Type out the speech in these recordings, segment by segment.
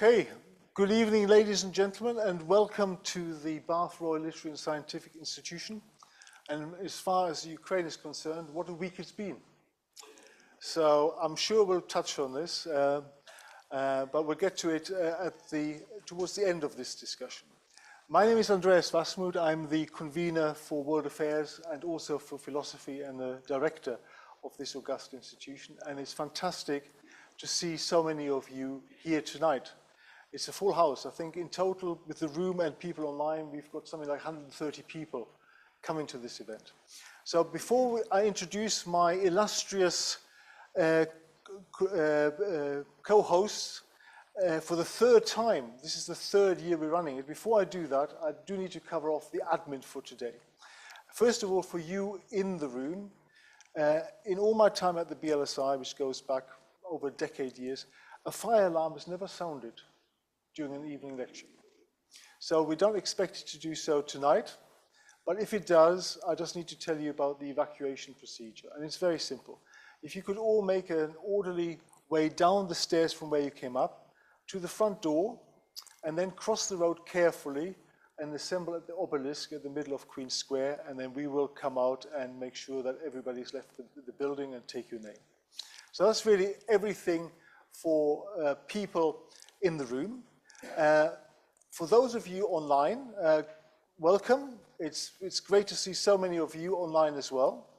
Okay, good evening, ladies and gentlemen, and welcome to the Bath Royal Literary and Scientific Institution. And as far as Ukraine is concerned, what a week it's been. So I'm sure we'll touch on this, but we'll get to it towards the end of this discussion. My name is Andreas Wasmuht. I'm the convener for World Affairs and also for philosophy and the director of this august institution. And it's fantastic to see so many of you here tonight. It's a full house. I think in total, with the room and people online, we've got something like 130 people coming to this event. So before I introduce my illustrious co-hosts for the third time, this is the third year we're running it. Before I do that, I do need to cover off the admin for today. First of all, for you in the room, in all my time at the BLSI, which goes back over a decade years, a fire alarm has never sounded during an evening lecture. So we don't expect it to do so tonight, but if it does, I just need to tell you about the evacuation procedure. And it's very simple. If you could all make an orderly way down the stairs from where you came up to the front door, and then cross the road carefully and assemble at the obelisk at the middle of Queen Square, and then we will come out and make sure that everybody's left the building and take your name. So that's really everything for people in the room. For those of you online, welcome. It's great to see so many of you online as well.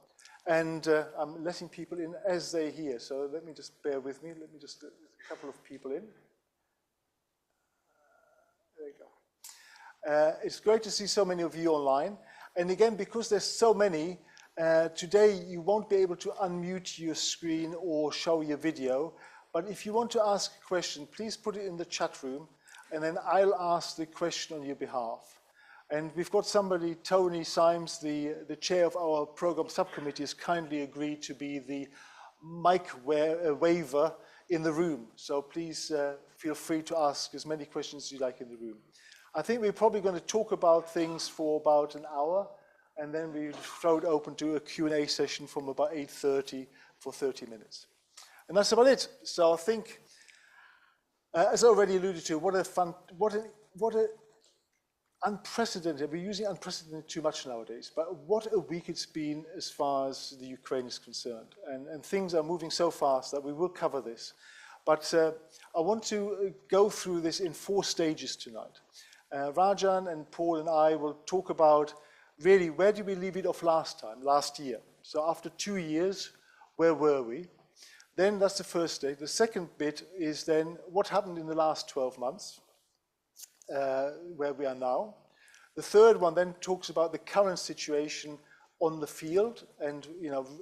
And I'm letting people in as they're here. So let me just bear with me. Let me just get a couple of people in. There you go. It's great to see so many of you online. And again, because there's so many, today you won't be able to unmute your screen or show your video, but if you want to ask a question, please put it in the chat room, and then I'll ask the question on your behalf. And we've got somebody, Tony Symes, the chair of our program subcommittee, has kindly agreed to be the mic waiver in the room. So please feel free to ask as many questions as you like in the room. I think we're probably going to talk about things for about an hour, and then we'll throw it open to a Q&A session from about 8:30 for 30 minutes. And that's about it. So I think, as I already alluded to, what a unprecedented, we're using unprecedented too much nowadays, but what a week it's been as far as the Ukraine is concerned. And things are moving so fast that we will cover this. But I want to go through this in 4 stages tonight. Rajan and Paul and I will talk about really, where did we leave it off last year? So after 2 years, where were we? Then that's the first stage. The second bit is then what happened in the last 12 months, where we are now. The third one then talks about the current situation on the field and,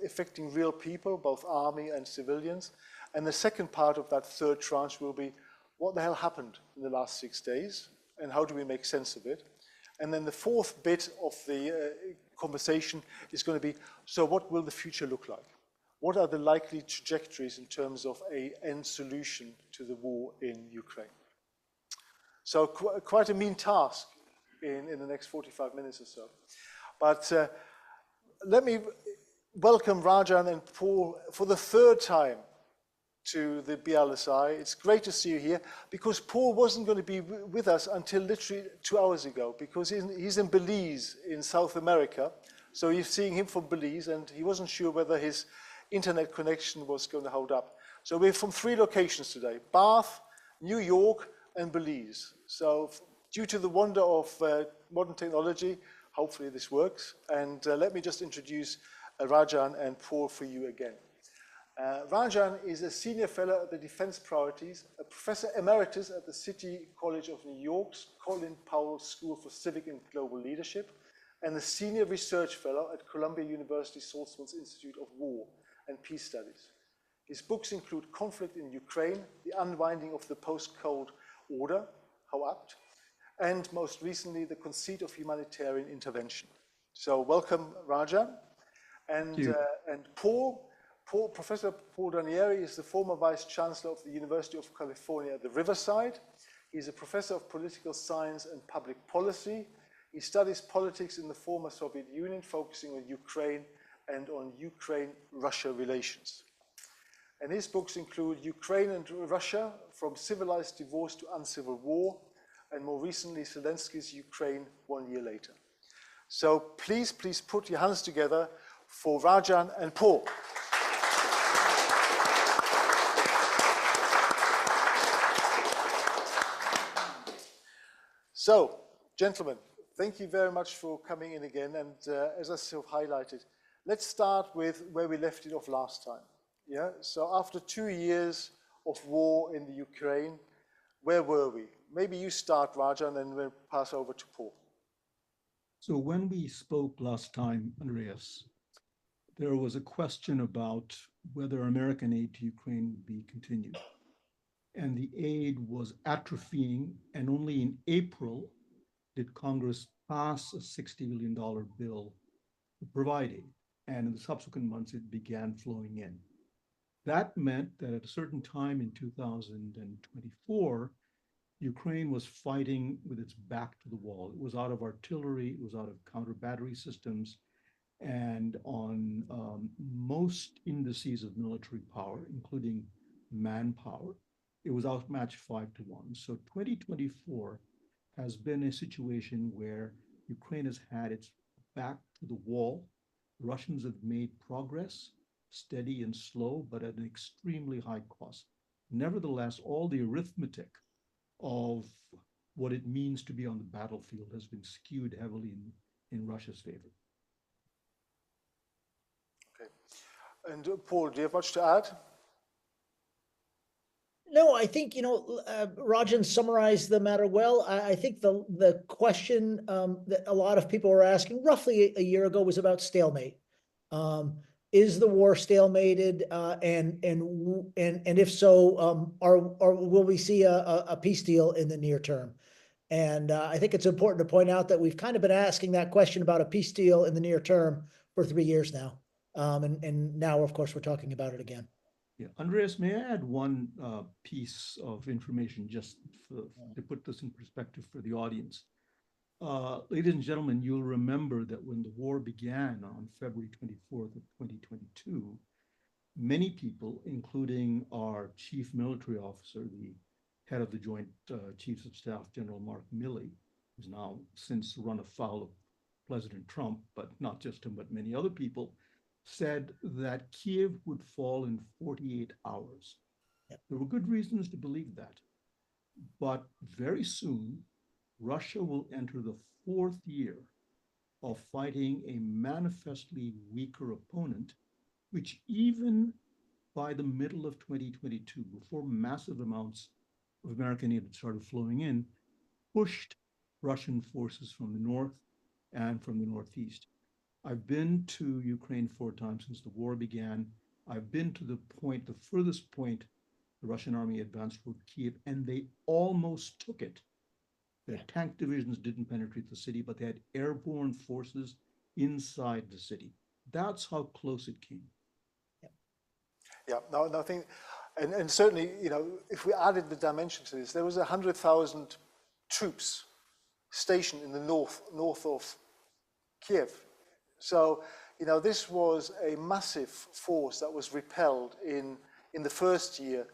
affecting real people, both army and civilians. And the second part of that third tranche will be, what the hell happened in the last 6 days and how do we make sense of it? And then the fourth bit of the conversation is going to be, so what will the future look like? What are the likely trajectories in terms of an end solution to the war in Ukraine? So quite a mean task in the next 45 minutes or so. But let me welcome Rajan and Paul for the third time to the BLSI. It's great to see you here, because Paul wasn't going to be with us until literally 2 hours ago, because he's in Belize in South America. So you're seeing him from Belize, and he wasn't sure whether his internet connection was going to hold up. So we're from 3 locations today: Bath, New York, and Belize. So due to the wonder of modern technology, hopefully this works. And let me just introduce Rajan and Paul for you again. Rajan is a senior fellow at the Defense Priorities, a professor emeritus at the City College of New York's Colin Powell School for Civic and Global Leadership, and a senior research fellow at Columbia University Saltzman's Institute of War and Peace Studies. His books include Conflict in Ukraine, The Unwinding of the Post-Cold Order, how apt, and most recently, The Conceit of Humanitarian Intervention. So welcome, Rajan. And Professor Paul Danieri is the former Vice Chancellor of the University of California at the Riverside. He's a professor of political science and public policy. He studies politics in the former Soviet Union, focusing on Ukraine and on Ukraine-Russia relations. And his books include Ukraine and Russia, From Civilized Divorce to Uncivil War, and more recently, Zelensky's Ukraine 1 year later. So please put your hands together for Rajan and Paul. So, gentlemen, thank you very much for coming in again. And as I sort of highlighted, let's start with where we left it off last time. Yeah. So after 2 years of war in the Ukraine, where were we? Maybe you start, Rajan, and then we'll pass over to Paul. So when we spoke last time, Andreas, there was a question about whether American aid to Ukraine would be continued. And the aid was atrophying, and only in April did Congress pass a $60 billion bill to provide aid. And in the subsequent months, it began flowing in. That meant that at a certain time in 2024, Ukraine was fighting with its back to the wall. It was out of artillery, it was out of counter battery systems, and on most indices of military power, including manpower, it was outmatched 5-1. So 2024 has been a situation where Ukraine has had its back to the wall. The Russians have made progress, steady and slow, but at an extremely high cost. Nevertheless, all the arithmetic of what it means to be on the battlefield has been skewed heavily in Russia's favor. Okay. And Paul, do you have much to add? No, I think, Rajan summarized the matter well. I think the question that a lot of people were asking roughly a year ago was about stalemate. Is the war stalemated? And if so, will we see a peace deal in the near term? And I think it's important to point out that we've kind of been asking that question about a peace deal in the near term for 3 years now. And now, of course, we're talking about it again. Yeah, Andreas, may I add one piece of information just to put this in perspective for the audience? Ladies and gentlemen, you'll remember that when the war began on February 24th of 2022, many people, including our chief military officer, the head of the Joint Chiefs of Staff, General Mark Milley, who's now since run afoul of President Trump, but not just him, but many other people, said that Kiev would fall in 48 hours. Yep. There were good reasons to believe that. But very soon, Russia will enter the 4th year of fighting a manifestly weaker opponent, which even by the middle of 2022, before massive amounts of American aid had started flowing in, pushed Russian forces from the north and from the northeast. I've been to Ukraine 4 times since the war began. I've been to the furthest point the Russian army advanced toward Kiev, and they almost took it. Their tank divisions didn't penetrate the city, but they had airborne forces inside the city. That's how close it came. Yeah, no, I think, and certainly, if we added the dimension to this, there was 100,000 troops stationed in the north of Kiev. So, this was a massive force that was repelled in the first year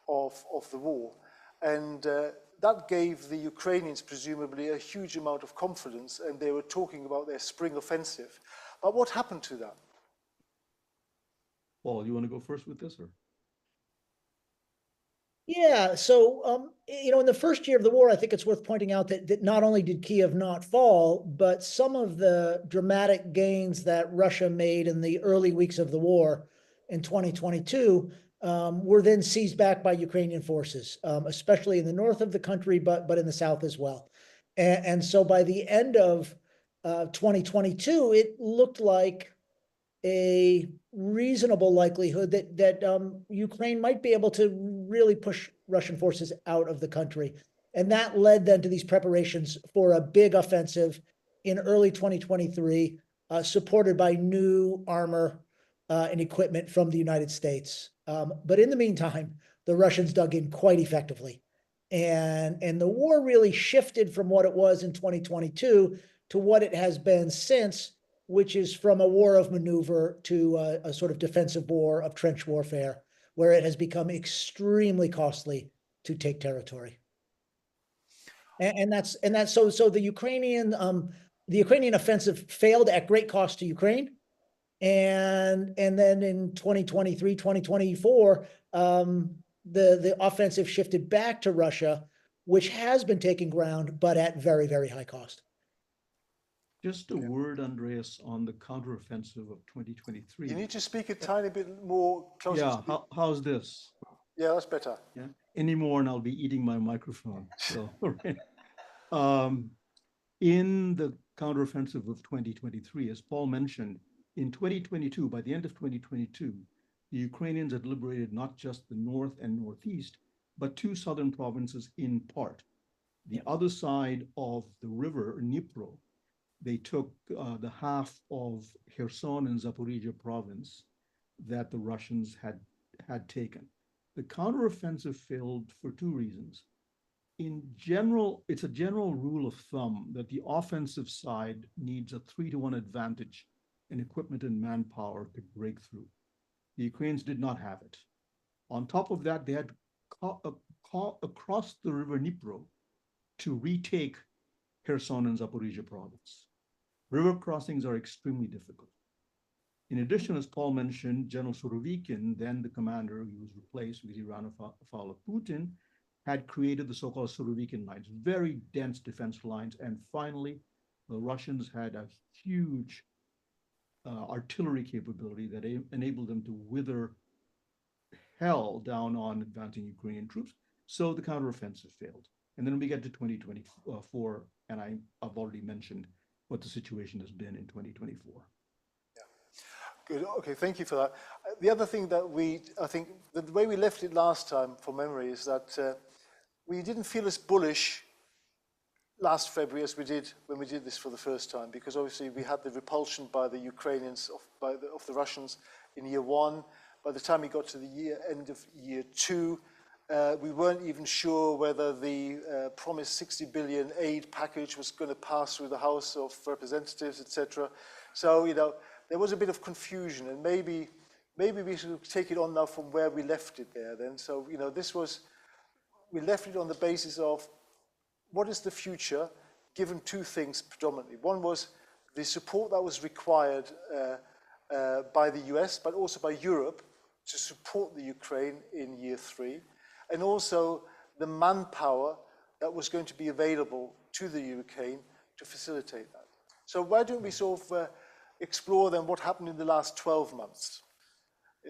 of the war. And that gave the Ukrainians presumably a huge amount of confidence, and they were talking about their spring offensive. But what happened to that? Paul, you want to go first with this, or? Yeah, so, in the first year of the war, I think it's worth pointing out that not only did Kiev not fall, but some of the dramatic gains that Russia made in the early weeks of the war in 2022 were then seized back by Ukrainian forces, especially in the north of the country, but in the south as well. And so by the end of 2022, it looked like a reasonable likelihood that Ukraine might be able to really push Russian forces out of the country. And that led then to these preparations for a big offensive in early 2023, supported by new armor and equipment from the United States. But in the meantime, the Russians dug in quite effectively. And the war really shifted from what it was in 2022 to what it has been since, which is from a war of maneuver to a sort of defensive war of trench warfare, where it has become extremely costly to take territory. And that's so the Ukrainian offensive failed at great cost to Ukraine. And then in 2023, 2024, the offensive shifted back to Russia, which has been taking ground, but at very, very high cost. Just a word, Andreas, on the counteroffensive of 2023. You need to speak a tiny bit more closer. Yeah, how's this? Yeah, that's better. Yeah, any more and I'll be eating my microphone. So, in the counteroffensive of 2023, as Paul mentioned, in 2022, by the end of 2022, the Ukrainians had liberated not just the north and northeast, but two southern provinces in part. The other side of the river, Dnipro, they took the half of Kherson and Zaporizhia province that the Russians had taken. The counteroffensive failed for two reasons. In general, it's a general rule of thumb that the offensive side needs a 3-to-1 advantage in equipment and manpower to break through. The Ukrainians did not have it. On top of that, they had across the river Dnipro to retake Kherson and Zaporizhia province. River crossings are extremely difficult. In addition, as Paul mentioned, General Surovikin, then the commander, he was replaced because he ran afoul of Putin, had created the so-called Surovikin lines, very dense defense lines. And finally, the Russians had a huge artillery capability that enabled them to wither hell down on advancing Ukrainian troops. So the counteroffensive failed. And then we get to 2024, and I've already mentioned what the situation has been in 2024. Yeah, good. Okay, thank you for that. The other thing that I think the way we left it last time, from memory, is that we didn't feel as bullish last February as we did when we did this for the first time, because obviously we had the repulsion by the Ukrainians of the Russians in year one. By the time we got to the end of year two, we weren't even sure whether the promised 60 billion aid package was going to pass through the House of Representatives, etc. So, there was a bit of confusion, and maybe we should take it on now from where we left it there then. So, we left it on the basis of what is the future, given two things predominantly. One was the support that was required by the US, but also by Europe, to support the Ukraine in year three, and also the manpower that was going to be available to the Ukraine to facilitate that. So why don't we sort of explore then what happened in the last 12 months?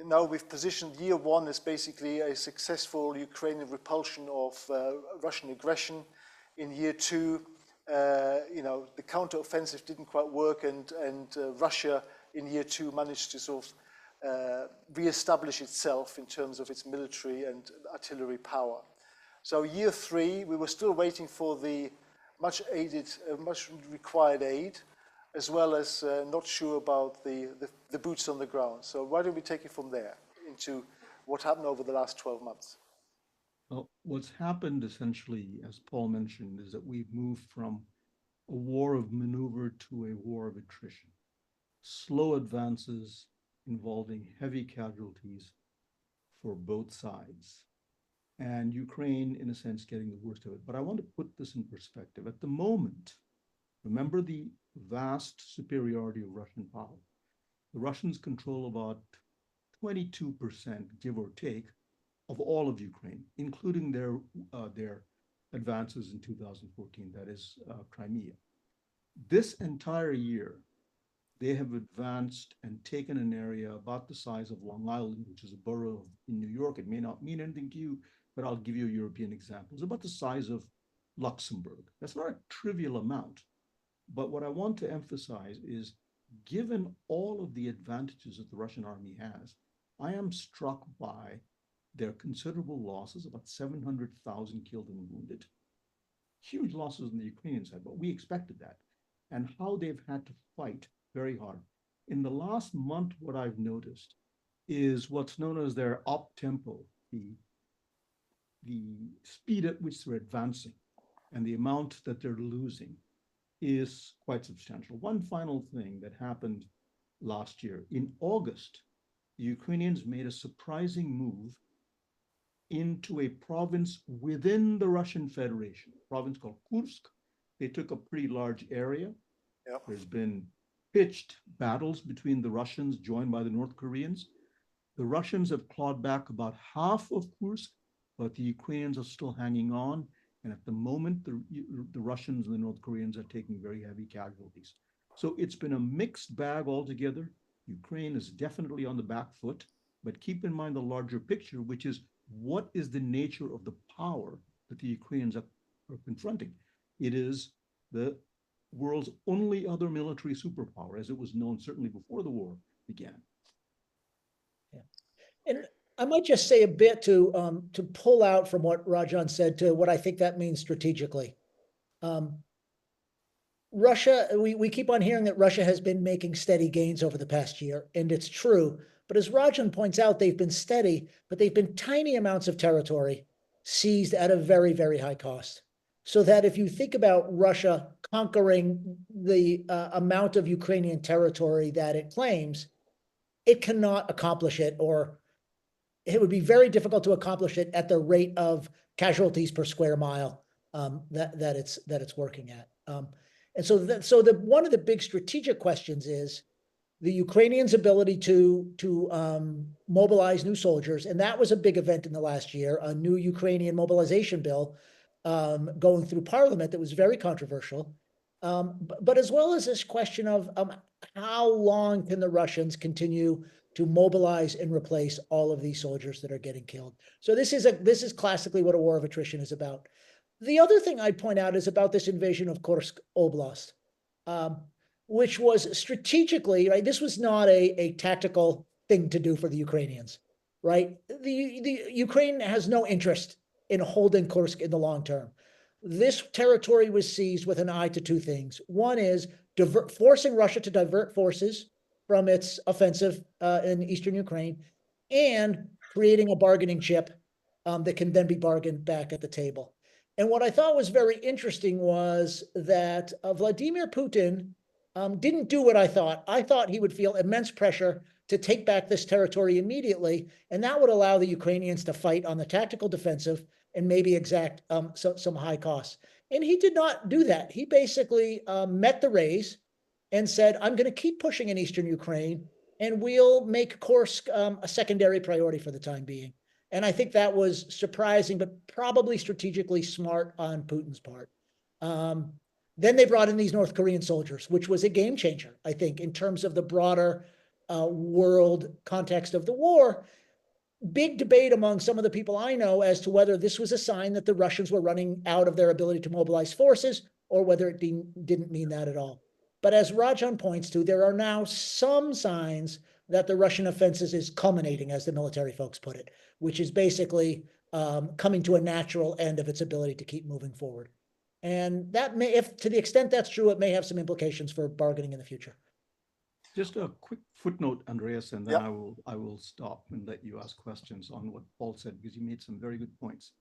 Now we've positioned year one as basically a successful Ukrainian repulsion of Russian aggression. In year two, the counteroffensive didn't quite work, and Russia in year two managed to sort of re-establish itself in terms of its military and artillery power. So year three, we were still waiting for the much required aid, as well as not sure about the boots on the ground. So why don't we take it from there into what happened over the last 12 months? Well, what's happened essentially, as Paul mentioned, is that we've moved from a war of maneuver to a war of attrition. Slow advances involving heavy casualties for both sides, and Ukraine, in a sense, getting the worst of it. But I want to put this in perspective. At the moment, remember the vast superiority of Russian power. The Russians control about 22%, give or take, of all of Ukraine, including their advances in 2014, that is Crimea. This entire year, they have advanced and taken an area about the size of Long Island, which is a borough in New York. It may not mean anything to you, but I'll give you a European example. It's about the size of Luxembourg. That's not a trivial amount. But what I want to emphasize is, given all of the advantages that the Russian army has, I am struck by their considerable losses, about 700,000 killed and wounded. Huge losses on the Ukrainian side, but we expected that. And how they've had to fight very hard. In the last month, what I've noticed is what's known as their up-tempo, the speed at which they're advancing and the amount that they're losing is quite substantial. One final thing that happened last year. In August, the Ukrainians made a surprising move into a province within the Russian Federation, a province called Kursk. They took a pretty large area. Yep. There's been pitched battles between the Russians joined by the North Koreans. The Russians have clawed back about half of Kursk, but the Ukrainians are still hanging on. And at the moment, the Russians and the North Koreans are taking very heavy casualties. So it's been a mixed bag altogether. Ukraine is definitely on the back foot, but keep in mind the larger picture, which is what is the nature of the power that the Ukrainians are confronting? It is the world's only other military superpower, as it was known certainly before the war began. Yeah. And I might just say a bit to pull out from what Rajan said to what I think that means strategically. Russia, we keep on hearing that Russia has been making steady gains over the past year, and it's true. But as Rajan points out, they've been steady, but they've been tiny amounts of territory seized at a very, very high cost. So that if you think about Russia conquering the amount of Ukrainian territory that it claims, it cannot accomplish it, or it would be very difficult to accomplish it at the rate of casualties per square mile that it's working at. And so one of the big strategic questions is the Ukrainians' ability to mobilize new soldiers, and that was a big event in the last year, a new Ukrainian mobilization bill going through parliament that was very controversial. But as well as this question of how long can the Russians continue to mobilize and replace all of these soldiers that are getting killed? So this is classically what a war of attrition is about. The other thing I'd point out is about this invasion of Kursk Oblast, which was strategically, right? This was not a tactical thing to do for the Ukrainians, right? The Ukraine has no interest in holding Kursk in the long term. This territory was seized with an eye to two things. One is forcing Russia to divert forces from its offensive in eastern Ukraine, and creating a bargaining chip that can then be bargained back at the table. And what I thought was very interesting was that Vladimir Putin didn't do what I thought. I thought he would feel immense pressure to take back this territory immediately, and that would allow the Ukrainians to fight on the tactical defensive and maybe exact some high costs. And he did not do that. He basically met the raise and said, I'm going to keep pushing in eastern Ukraine, and we'll make Kursk a secondary priority for the time being. And I think that was surprising, but probably strategically smart on Putin's part. Then they brought in these North Korean soldiers, which was a game changer, I think, in terms of the broader world context of the war. Big debate among some of the people I know as to whether this was a sign that the Russians were running out of their ability to mobilize forces, or whether it didn't mean that at all. But as Rajan points to, there are now some signs that the Russian offensive is culminating, as the military folks put it, which is basically coming to a natural end of its ability to keep moving forward. And that may, if to the extent that's true, it may have some implications for bargaining in the future. Just a quick footnote, Andreas, and then Yep. I will stop and let you ask questions on what Paul said, because he made some very good points.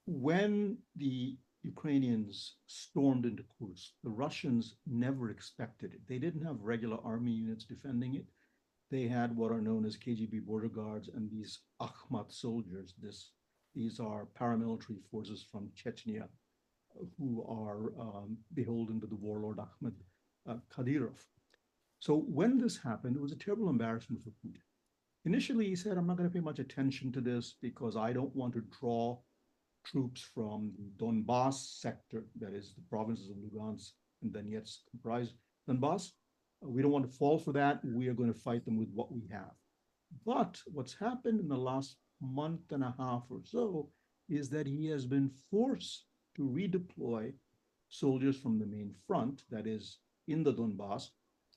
When the Ukrainians stormed into Kursk, the Russians never expected it. They didn't have regular army units defending it. They had what are known as KGB border guards and these Akhmat soldiers. These are paramilitary forces from Chechnya who are beholden to the warlord Ahmed Kadyrov. So when this happened, it was a terrible embarrassment for Putin. Initially, he said, I'm not going to pay much attention to this because I don't want to draw troops from the Donbass sector, that is the provinces of Lugansk and Donetsk comprise Donbass. We don't want to fall for that. We are going to fight them with what we have. But what's happened in the last month and a half or so is that he has been forced to redeploy soldiers from the main front, that is in the Donbass,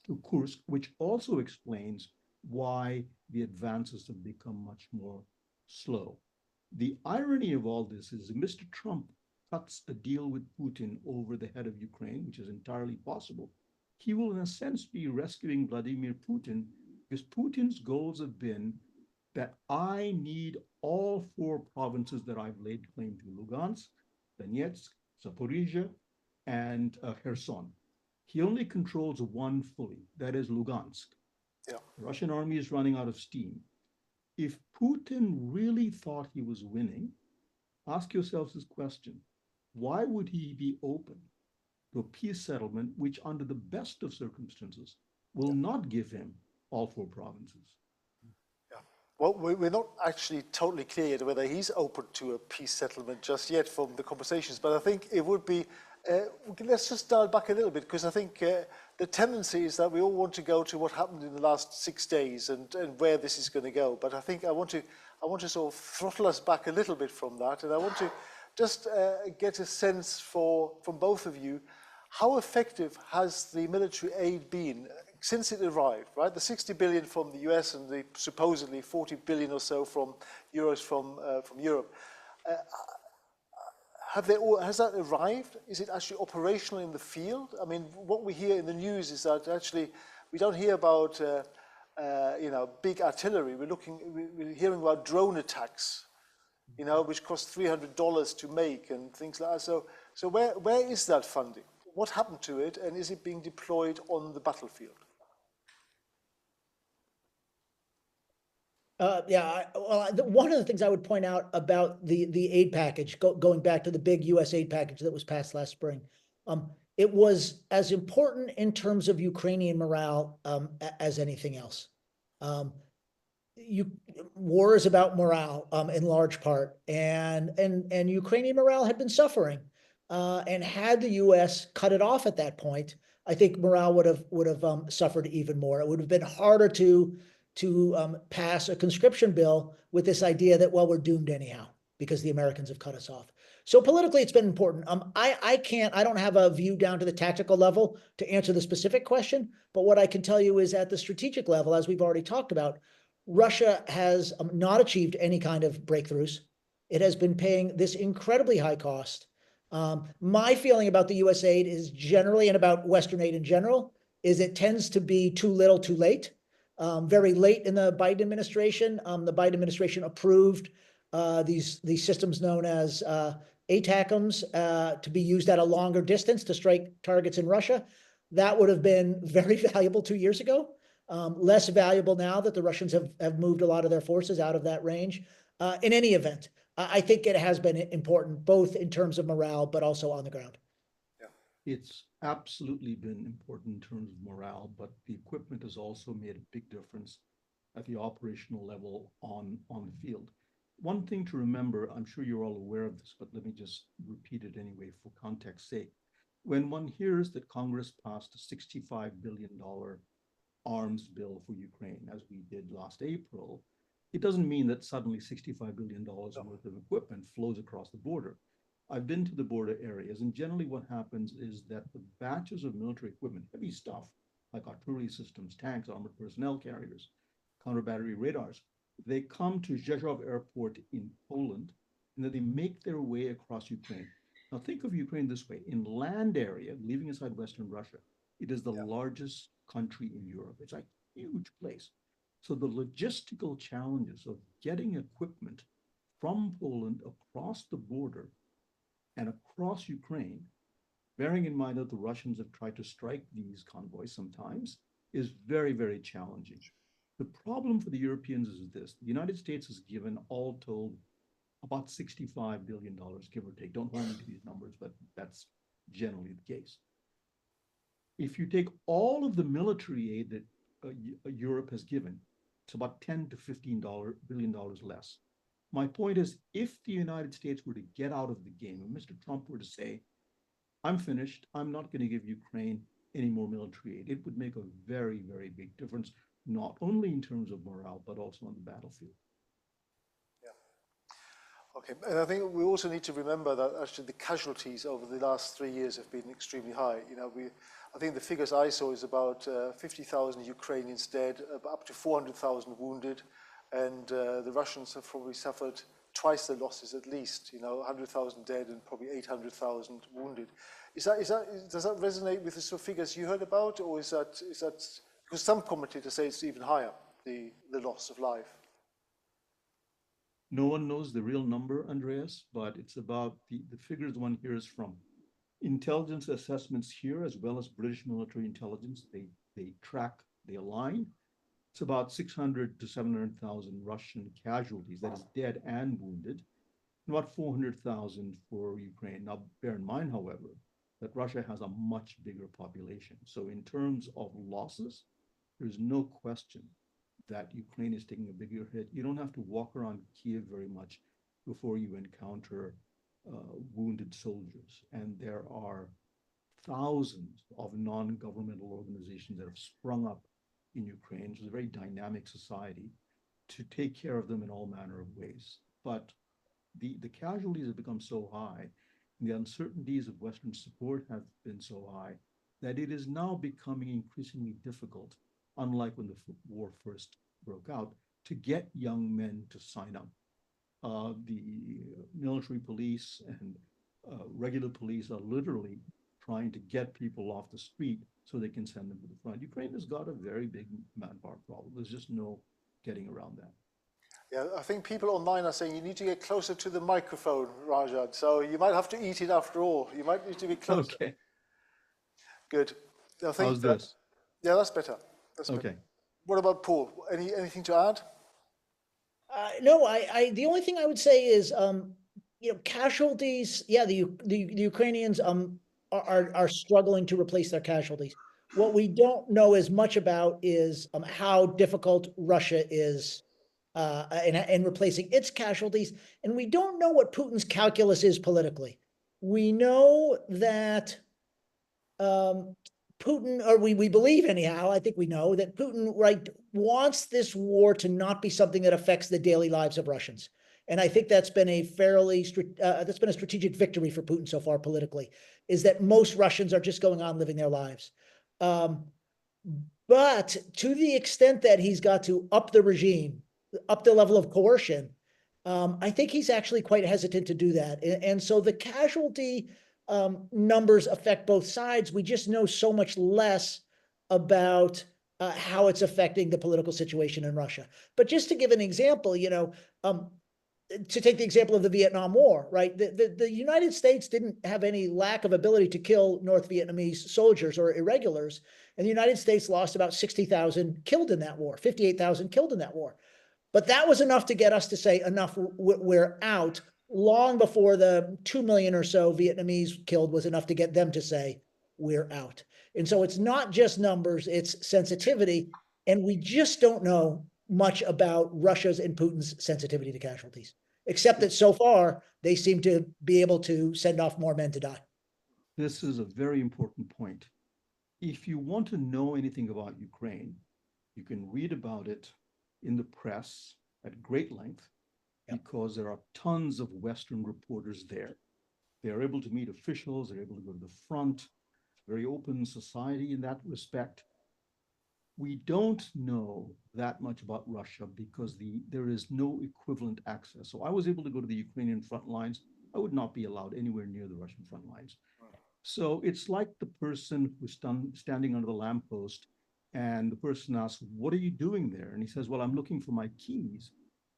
to Kursk, which also explains why the advances have become much more slow. The irony of all this is Mr. Trump cuts a deal with Putin over the head of Ukraine, which is entirely possible. He will, in a sense, be rescuing Vladimir Putin, because Putin's goals have been that I need all four provinces that I've laid claim to: Lugansk, Donetsk, Zaporizhia, and Kherson. He only controls one fully, that is Lugansk. Yeah. The Russian army is running out of steam. If Putin really thought he was winning, ask yourselves this question. Why would he be open to a peace settlement which, under the best of circumstances, will not give him all 4 provinces? Yeah. Well, we're not actually totally clear yet whether he's open to a peace settlement just yet from the conversations, but I think it would be, let's just dial back a little bit, because I think the tendency is that we all want to go to what happened in the last 6 days and where this is going to go. But I think I want to sort of throttle us back a little bit from that, and I want to just get a sense from both of you, how effective has the military aid been since it arrived, right? The 60 billion from the US and the supposedly 40 billion or so from euros from Europe. Has that arrived? Is it actually operational in the field? I mean, what we hear in the news is that actually we don't hear about big artillery. We're hearing about drone attacks, which cost $300 to make and things like that. So where is that funding? What happened to it, and is it being deployed on the battlefield? One of the things I would point out about the aid package, going back to the big U.S. aid package that was passed last spring, it was as important in terms of Ukrainian morale as anything else. War is about morale in large part, and Ukrainian morale had been suffering, and had the U.S. cut it off at that point, I think morale would have suffered even more. It would have been harder to pass a conscription bill with this idea that, well, we're doomed anyhow because the Americans have cut us off. So politically, it's been important. I don't have a view down to the tactical level to answer the specific question, but what I can tell you is at the strategic level, as we've already talked about, Russia has not achieved any kind of breakthroughs. It has been paying this incredibly high cost. My feeling about the US aid is generally, and about Western aid in general, is it tends to be too little, too late. Very late in the Biden administration, the Biden administration approved these systems known as ATACMS to be used at a longer distance to strike targets in Russia. That would have been very valuable 2 years ago. Less valuable now that the Russians have moved a lot of their forces out of that range. In any event, I think it has been important, both in terms of morale, but also on the ground. Yeah. It's absolutely been important in terms of morale, but the equipment has also made a big difference at the operational level on the field. One thing to remember, I'm sure you're all aware of this, but let me just repeat it anyway for context's sake. When one hears that Congress passed a $65 billion arms bill for Ukraine, as we did last April, it doesn't mean that suddenly $65 billion worth of equipment flows across the border. I've been to the border areas, and generally what happens is that the batches of military equipment, heavy stuff, like artillery systems, tanks, armored personnel carriers, counter-battery radars, they come to Rzeszów Airport in Poland, and then they make their way across Ukraine. Now think of Ukraine this way. In land area, leaving aside Western Russia, it is the largest country in Europe. It's a huge place. So the logistical challenges of getting equipment from Poland across the border and across Ukraine, bearing in mind that the Russians have tried to strike these convoys sometimes, is very, very challenging. The problem for the Europeans is this: the United States has given, all told, about $65 billion, give or take. Don't hold me to these numbers, but that's generally the case. If you take all of the military aid that Europe has given, it's about $10 to $15 billion less. My point is, if the United States were to get out of the game, and Mr. Trump were to say, I'm finished, I'm not going to give Ukraine any more military aid, it would make a very, very big difference, not only in terms of morale, but also on the battlefield. Okay, and I think we also need to remember that actually the casualties over the last 3 years have been extremely high. I think the figures I saw is about 50,000 Ukrainians dead, up to 400,000 wounded, and the Russians have probably suffered twice the losses at least. 100,000 dead and probably 800,000 wounded. Does that resonate with the sort of figures you heard about, or is that because some commentators say it's even higher, the loss of life? No one knows the real number, Andreas, but it's about the figures one hears from intelligence assessments here, as well as British military intelligence. They track, they align. It's about 600 to 700,000 Russian casualties, that is dead and wounded, and about 400,000 for Ukraine. Now, bear in mind, however, that Russia has a much bigger population. So in terms of losses, there's no question that Ukraine is taking a bigger hit. You don't have to walk around Kiev very much before you encounter wounded soldiers. And there are thousands of non-governmental organizations that have sprung up in Ukraine, which is a very dynamic society, to take care of them in all manner of ways. But the casualties have become so high, and the uncertainties of Western support have been so high, that it is now becoming increasingly difficult, unlike when the war first broke out, to get young men to sign up. The military police and regular police are literally trying to get people off the street so they can send them to the front. Ukraine has got a very big manpower problem. There's just no getting around that. Yeah, I think people online are saying you need to get closer to the microphone, Rajan. So you might have to eat it after all. You might need to be closer. Okay. Good. I think How's this? Yeah, that's better. That's Okay. better. What about Paul? Anything to add? No, the only thing I would say is, casualties. Yeah, the Ukrainians are struggling to replace their casualties. What we don't know as much about is how difficult Russia is in replacing its casualties, and we don't know what Putin's calculus is politically. We know that Putin, or we believe anyhow, I think we know that Putin, right, wants this war to not be something that affects the daily lives of Russians. And I think that's been a that's been a strategic victory for Putin so far politically, is that most Russians are just going on living their lives. But to the extent that he's got to up the regime, up the level of coercion, I think he's actually quite hesitant to do that. And so the casualty numbers affect both sides. We just know so much less about how it's affecting the political situation in Russia. But just to give an example, to take the example of the Vietnam War, right? The United States didn't have any lack of ability to kill North Vietnamese soldiers or irregulars. And the United States lost about 60,000 killed in that war, 58,000 killed in that war. But that was enough to get us to say, enough, we're out, long before the 2 million or so Vietnamese killed was enough to get them to say, we're out. And so it's not just numbers, it's sensitivity. And we just don't know much about Russia's and Putin's sensitivity to casualties, except that so far they seem to be able to send off more men to die. This is a very important point. If you want to know anything about Ukraine, you can read about it in the press at great length, because there are tons of Western reporters there. They're able to meet officials, they're able to go to the front, very open society in that respect. We don't know that much about Russia because there is no equivalent access. So I was able to go to the Ukrainian front lines. I would not be allowed anywhere near the Russian front lines. So it's like the person who's standing under the lamppost, and the person asks, what are you doing there? And he says, well, I'm looking for my keys.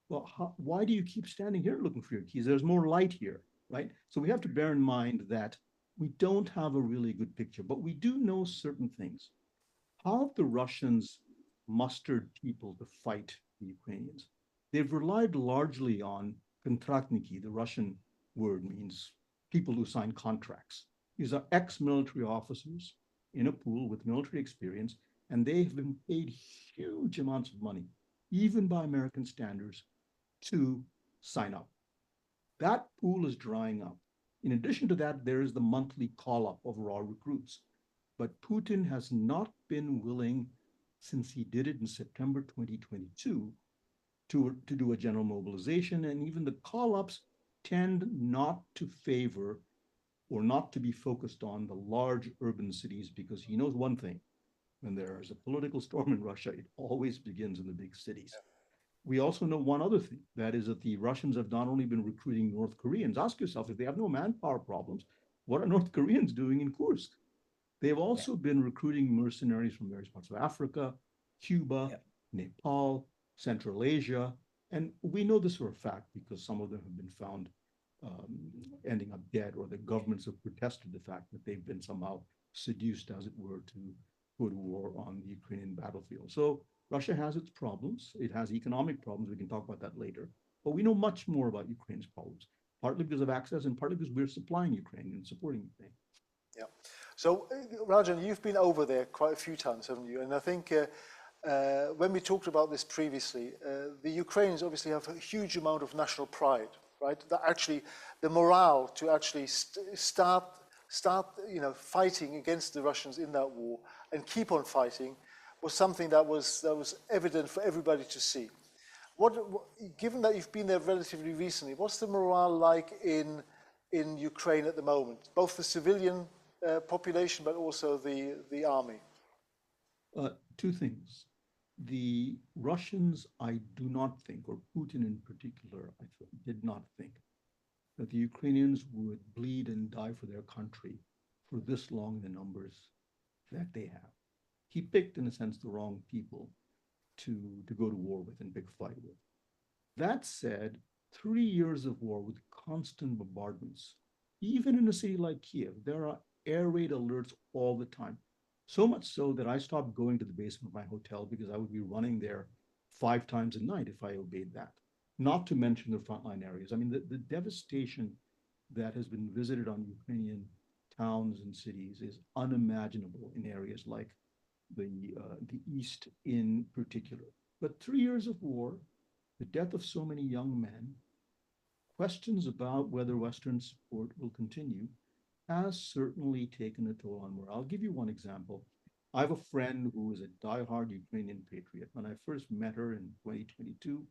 Well, why do you keep standing here looking for your keys? There's more light here, right? So we have to bear in mind that we don't have a really good picture, but we do know certain things. How have the Russians mustered people to fight the Ukrainians? They've relied largely on kontratniki. The Russian word means people who sign contracts. These are ex-military officers in a pool with military experience, and they have been paid huge amounts of money, even by American standards, to sign up. That pool is drying up. In addition to that, there is the monthly call-up of raw recruits. But Putin has not been willing, since he did it in September 2022, to do a general mobilization. And even the call-ups tend not to favor or not to be focused on the large urban cities, because he knows one thing: when there is a political storm in Russia, it always begins in the big cities. We also know one other thing, that is that the Russians have not only been recruiting North Koreans. Ask yourself, if they have no manpower problems, what are North Koreans doing in Kursk? They've also been recruiting mercenaries from various parts of Africa, Cuba, Nepal, Central Asia. And we know this for a fact because some of them have been found ending up dead, or the governments have protested the fact that they've been somehow seduced, as it were, to go to war on the Ukrainian battlefield. So Russia has its problems. It has economic problems. We can talk about that later. But we know much more about Ukraine's problems, partly because of access and partly because we're supplying Ukraine and supporting Ukraine. Yeah. So, Rajan, you've been over there quite a few times, haven't you? And I think when we talked about this previously, the Ukrainians obviously have a huge amount of national pride, right? That actually, the morale to actually start, fighting against the Russians in that war and keep on fighting was something that was evident for everybody to see. Given that you've been there relatively recently, what's the morale like in Ukraine at the moment, both the civilian population but also the army? Two things. The Russians, I do not think, or Putin in particular, did not think that the Ukrainians would bleed and die for their country for this long in the numbers that they have. He picked, in a sense, the wrong people to go to war with and big fight with. That said, 3 years of war with constant bombardments, even in a city like Kiev, there are air raid alerts all the time. So much so that I stopped going to the basement of my hotel because I would be running there 5 times a night if I obeyed that. Not to mention the frontline areas. I mean, the devastation that has been visited on Ukrainian towns and cities is unimaginable in areas like the East in particular. But 3 years of war, the death of so many young men, questions about whether Western support will continue, has certainly taken a toll on morale. I'll give you one example. I have a friend who is a diehard Ukrainian patriot. When I first met her in 2022,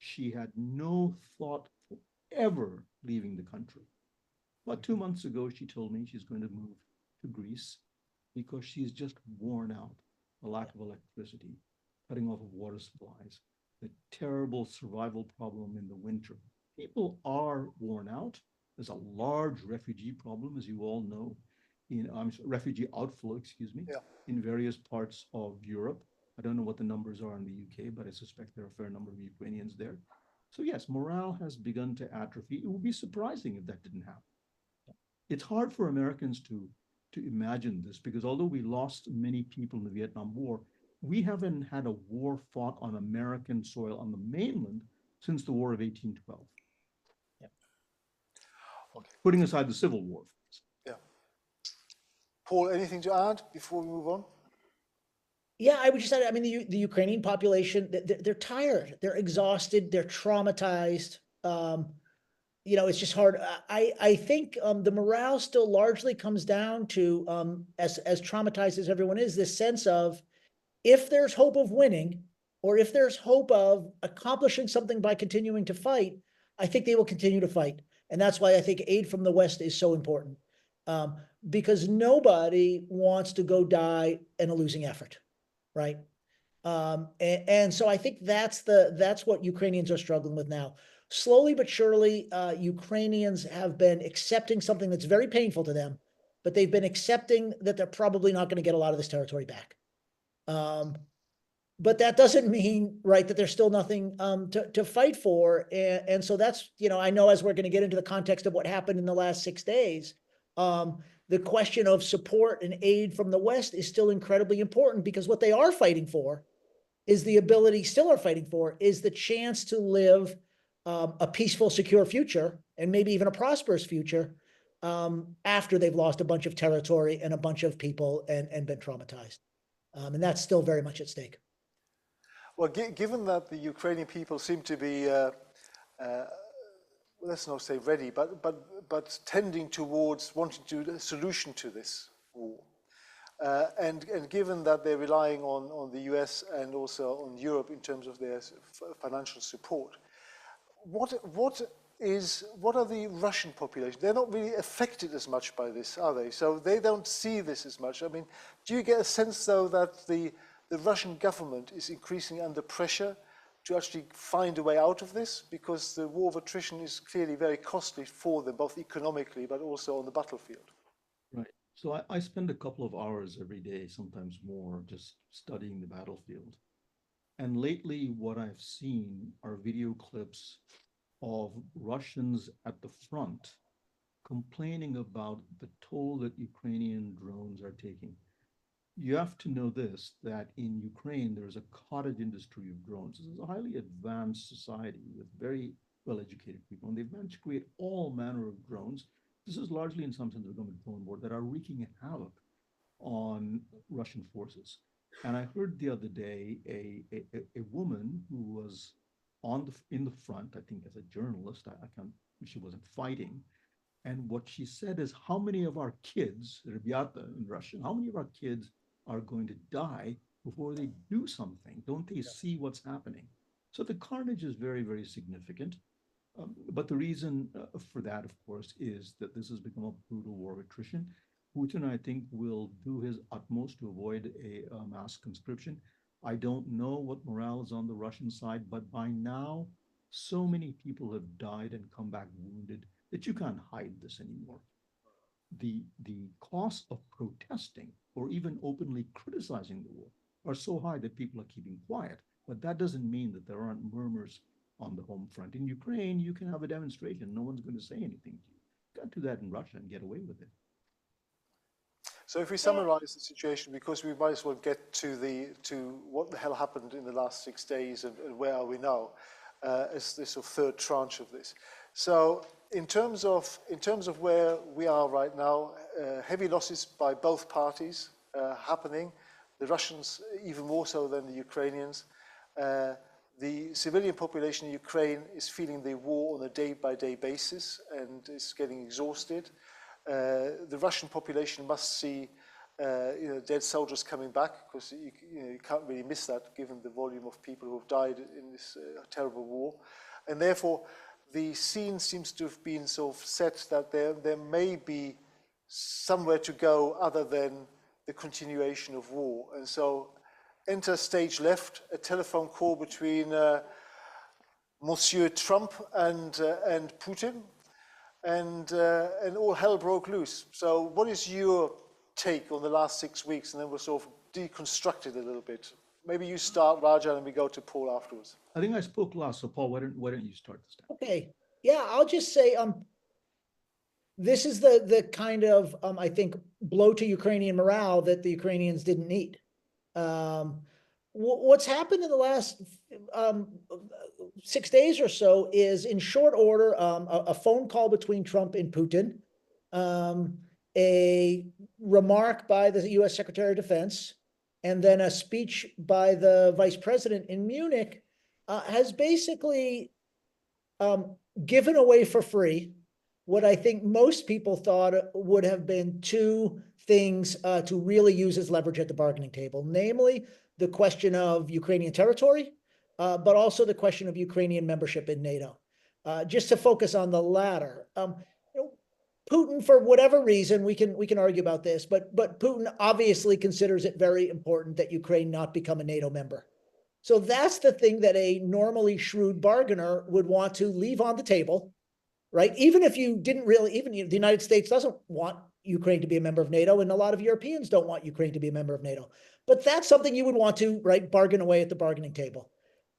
she had no thought for ever leaving the country. About 2 months ago, she told me she's going to move to Greece because she's just worn out. The lack of electricity, cutting off of water supplies, the terrible survival problem in the winter. People are worn out. There's a large refugee problem, as you all know, refugee outflow, Yeah. in various parts of Europe. I don't know what the numbers are in the UK, but I suspect there are a fair number of Ukrainians there. So yes, morale has begun to atrophy. It would be surprising if that didn't happen. It's hard for Americans to imagine this because although we lost many people in the Vietnam War, we haven't had a war fought on American soil on the mainland since the War of 1812. Yeah. Okay. Putting aside the Civil War. Yeah. Paul, anything to add before we move on? Yeah, I would just add, I mean, the Ukrainian population, they're tired, they're exhausted, they're traumatized. It's just hard. I think the morale still largely comes down to, as traumatized as everyone is, this sense of if there's hope of winning, or if there's hope of accomplishing something by continuing to fight, I think they will continue to fight. And that's why I think aid from the West is so important. Because nobody wants to go die in a losing effort, right? And so I think that's what Ukrainians are struggling with now. Slowly but surely, Ukrainians have been accepting something that's very painful to them, but they've been accepting that they're probably not going to get a lot of this territory back. But that doesn't mean, right, that there's still nothing to fight for. And so that's, I know as we're going to get into the context of what happened in the last 6 days, the question of support and aid from the West is still incredibly important because what they are fighting for is the ability, still are fighting for, is the chance to live a peaceful, secure future, and maybe even a prosperous future after they've lost a bunch of territory and a bunch of people and been traumatized. And that's still very much at stake. Well, given that the Ukrainian people seem to be, let's not say ready, but tending towards wanting to do a solution to this war, and given that they're relying on the US and also on Europe in terms of their financial support, what are the Russian population? They're not really affected as much by this, are they? So they don't see this as much. I mean, do you get a sense though that the Russian government is increasingly under pressure to actually find a way out of this? Because the war of attrition is clearly very costly for them, both economically but also on the battlefield. Right. So I spend a couple of hours every day, sometimes more, just studying the battlefield. And lately, what I've seen are video clips of Russians at the front complaining about the toll that Ukrainian drones are taking. you have to know this, that in Ukraine, there's a cottage industry of drones. This is a highly advanced society with very well-educated people, and they've managed to create all manner of drones. This is largely, in some sense, a government drone war that are wreaking havoc on Russian forces. And I heard the other day a woman who was in the front, I think as a journalist, I can't, she wasn't fighting. And what she said is, how many of our kids, Ryabята in Russian, how many of our kids are going to die before they do something? Don't they see what's happening? So the carnage is very, very significant. But the reason for that, of course, is that this has become a brutal war of attrition. Putin, I think, will do his utmost to avoid a mass conscription. I don't know what morale is on the Russian side, but by now, so many people have died and come back wounded that you can't hide this anymore. The costs of protesting or even openly criticizing the war are so high that people are keeping quiet. But that doesn't mean that there aren't murmurs on the home front. In Ukraine, you can have a demonstration. No one's going to say anything to you. You can't do that in Russia and get away with it. So if we summarize the situation, because we might as well get to what the hell happened in the last 6 days and where are we now, as this sort of third tranche of this. So in terms of where we are right now, heavy losses by both parties happening. The Russians even more so than the Ukrainians. The civilian population in Ukraine is feeling the war on a day-by-day basis and is getting exhausted. The Russian population must see dead soldiers coming back, because you can't really miss that given the volume of people who have died in this terrible war. And therefore, the scene seems to have been sort of set that there may be somewhere to go other than the continuation of war. And so enter stage left, a telephone call between Monsieur Trump and Putin, and all hell broke loose. So what is your take on the last 6 weeks? And then we'll sort of deconstruct it a little bit. Maybe you start, Rajan, and we go to Paul afterwards. I think I spoke last, so Paul, why don't you start this time? Okay. Yeah, I'll just say, this is the kind of, I think, blow to Ukrainian morale that the Ukrainians didn't need. What's happened in the last 6 days or so is, in short order, a phone call between Trump and Putin, a remark by the U.S. Secretary of Defense, and then a speech by the vice president in Munich has basically given away for free what I think most people thought would have been two things to really use as leverage at the bargaining table, namely the question of Ukrainian territory, but also the question of Ukrainian membership in NATO. Just to focus on the latter, Putin, for whatever reason, we can argue about this, but Putin obviously considers it very important that Ukraine not become a NATO member. So that's the thing that a normally shrewd bargainer would want to leave on the table, right? Even if you didn't really, even the United States doesn't want Ukraine to be a member of NATO, and a lot of Europeans don't want Ukraine to be a member of NATO. But that's something you would want to, right, bargain away at the bargaining table.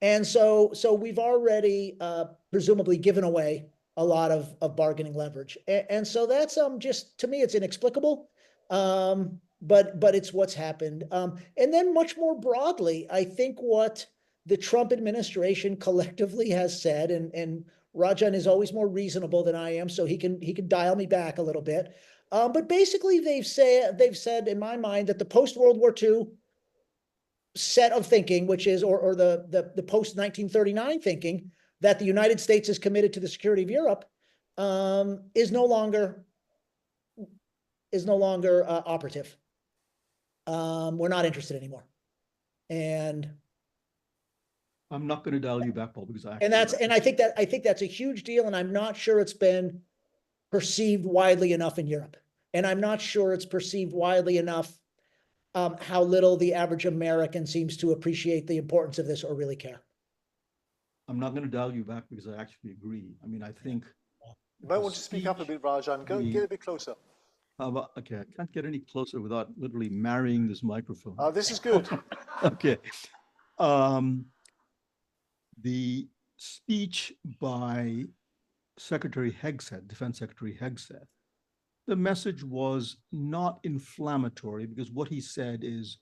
And so we've already presumably given away a lot of bargaining leverage. And so that's just, to me, it's inexplicable. But it's what's happened. And then much more broadly, I think what the Trump administration collectively has said, and Rajan is always more reasonable than I am, so he can dial me back a little bit. But basically, they've said, in my mind, that the post-World War II set of thinking, which is, or the post-1939 thinking, that the United States is committed to the security of Europe, is no longer operative. We're not interested anymore. And I'm not going to dial you back, Paul, because I think that's a huge deal, and I'm not sure it's been perceived widely enough in Europe. And I'm not sure it's perceived widely enough how little the average American seems to appreciate the importance of this or really care. I'm not going to dial you back because I actually agree. I mean, I think you might want to speak up a bit, Rajan. Get a bit closer. Okay, I can't get any closer without literally marrying this microphone. This is good. Okay. The speech by Secretary Hegseth, Defense Secretary Hegseth, the message was not inflammatory, because what he said is,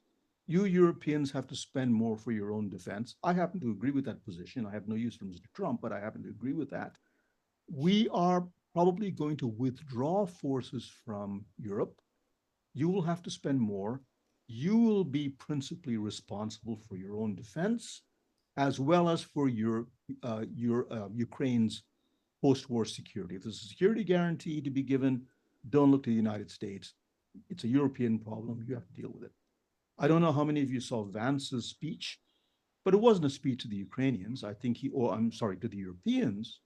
you Europeans have to spend more for your own defense. I happen to agree with that position. I have no use for Mr. Trump, but I happen to agree with that. We are probably going to withdraw forces from Europe. You will have to spend more. You will be principally responsible for your own defense, as well as for your Ukraine's post-war security. If there's a security guarantee to be given, don't look to the United States. It's a European problem. You have to deal with it. I don't know how many of you saw Vance's speech, but it wasn't a speech to the Ukrainians. I think to the Europeans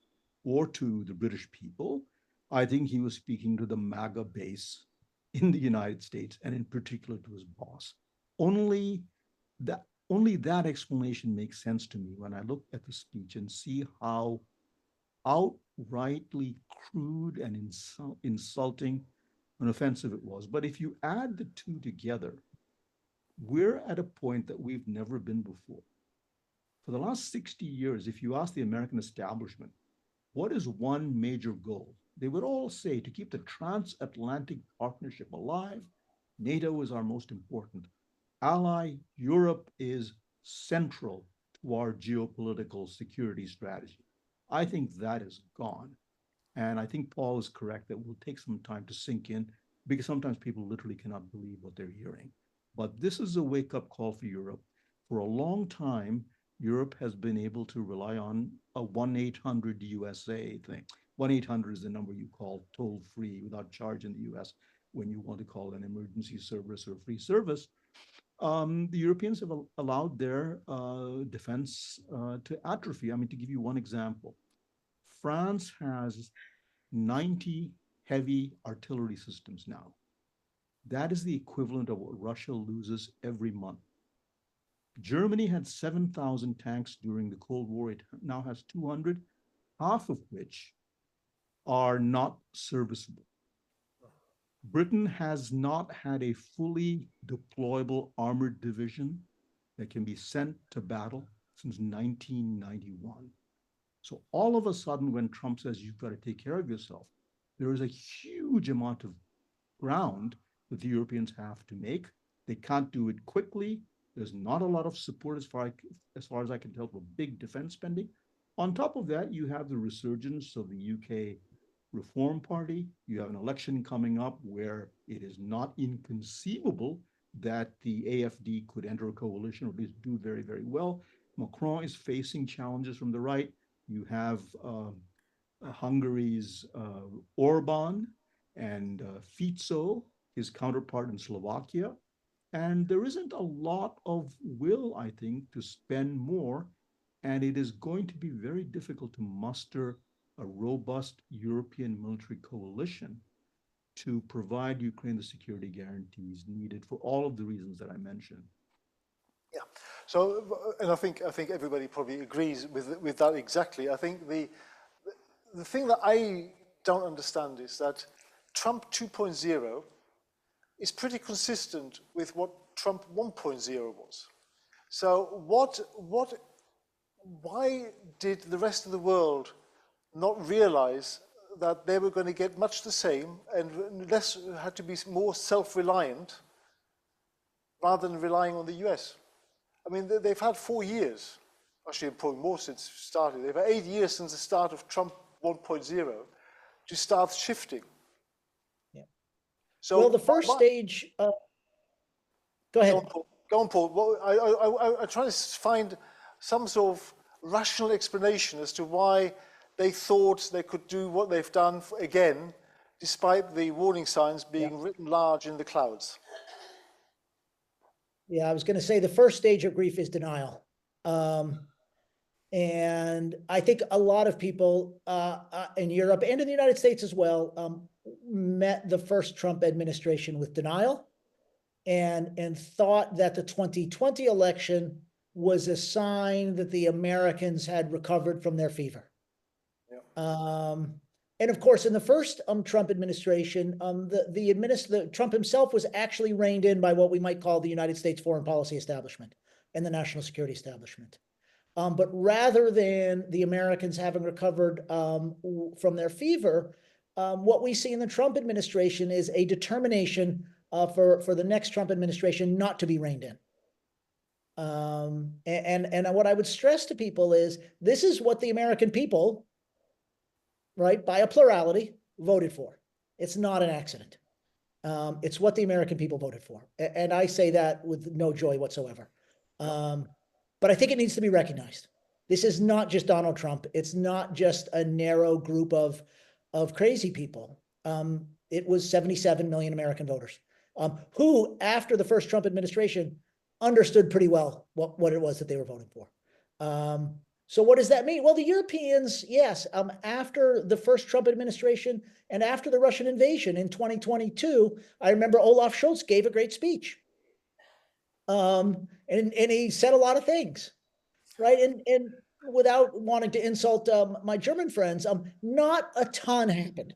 or to the British people. I think he was speaking to the MAGA base in the United States, and in particular to his boss. Only that explanation makes sense to me when I look at the speech and see how outrightly crude and insulting and offensive it was. But if you add the two together, we're at a point that we've never been before. For the last 60 years, if you ask the American establishment, what is one major goal? They would all say, to keep the transatlantic partnership alive, NATO is our most important ally. Europe is central to our geopolitical security strategy. I think that is gone. And I think Paul is correct that it will take some time to sink in, because sometimes people literally cannot believe what they're hearing. But this is a wake-up call for Europe. For a long time, Europe has been able to rely on a 1-800-USA thing. 1-800 is the number you call toll-free without charge in the US when you want to call an emergency service or free service. The Europeans have allowed their defense to atrophy. I mean, to give you one example, France has 90 heavy artillery systems now. That is the equivalent of what Russia loses every month. Germany had 7,000 tanks during the Cold War. It now has 200, half of which are not serviceable. Britain has not had a fully deployable armored division that can be sent to battle since 1991. So all of a sudden, when Trump says you've got to take care of yourself, there is a huge amount of ground that the Europeans have to make. They can't do it quickly. There's not a lot of support as far as I can tell for big defense spending. On top of that, you have the resurgence of the UK Reform Party. You have an election coming up where it is not inconceivable that the AfD could enter a coalition or at least do very, very well. Macron is facing challenges from the right. You have Hungary's Orban and Fico, his counterpart in Slovakia. And there isn't a lot of will, I think, to spend more. And it is going to be very difficult to muster a robust European military coalition to provide Ukraine the security guarantees needed for all of the reasons that I mentioned. Yeah. So, and I think everybody probably agrees with that exactly. I think the thing that I don't understand is that Trump 2.0 is pretty consistent with what Trump 1.0 was. So why did the rest of the world not realize that they were going to get much the same and had to be more self-reliant rather than relying on the US? I mean, they've had 4 years, actually probably more since it started. They've had 8 years since the start of Trump 1.0 to start shifting. Yeah. So, well, the first stage, go ahead. Go on, Paul. Well, I'm trying to find some sort of rational explanation as to why they thought they could do what they've done again, despite the warning signs being written large in the clouds. Yeah, I was going to say the first stage of grief is denial. And I think a lot of people in Europe and in the United States as well met the first Trump administration with denial and thought that the 2020 election was a sign that the Americans had recovered from their fever. Yeah. And of course, in the first Trump administration, Trump himself was actually reined in by what we might call the United States foreign policy establishment and the national security establishment. But rather than the Americans having recovered from their fever, what we see in the Trump administration is a determination for the next Trump administration not to be reined in. And what I would stress to people is this is what the American people, right, by a plurality, voted for. It's not an accident. It's what the American people voted for. And I say that with no joy whatsoever. But I think it needs to be recognized. This is not just Donald Trump. It's not just a narrow group of crazy people. It was 77 million American voters who, after the first Trump administration, understood pretty well what it was that they were voting for. So what does that mean? Well, the Europeans, yes, after the first Trump administration and after the Russian invasion in 2022, I remember Olaf Scholz gave a great speech. And he said a lot of things, right? And without wanting to insult my German friends, not a ton happened,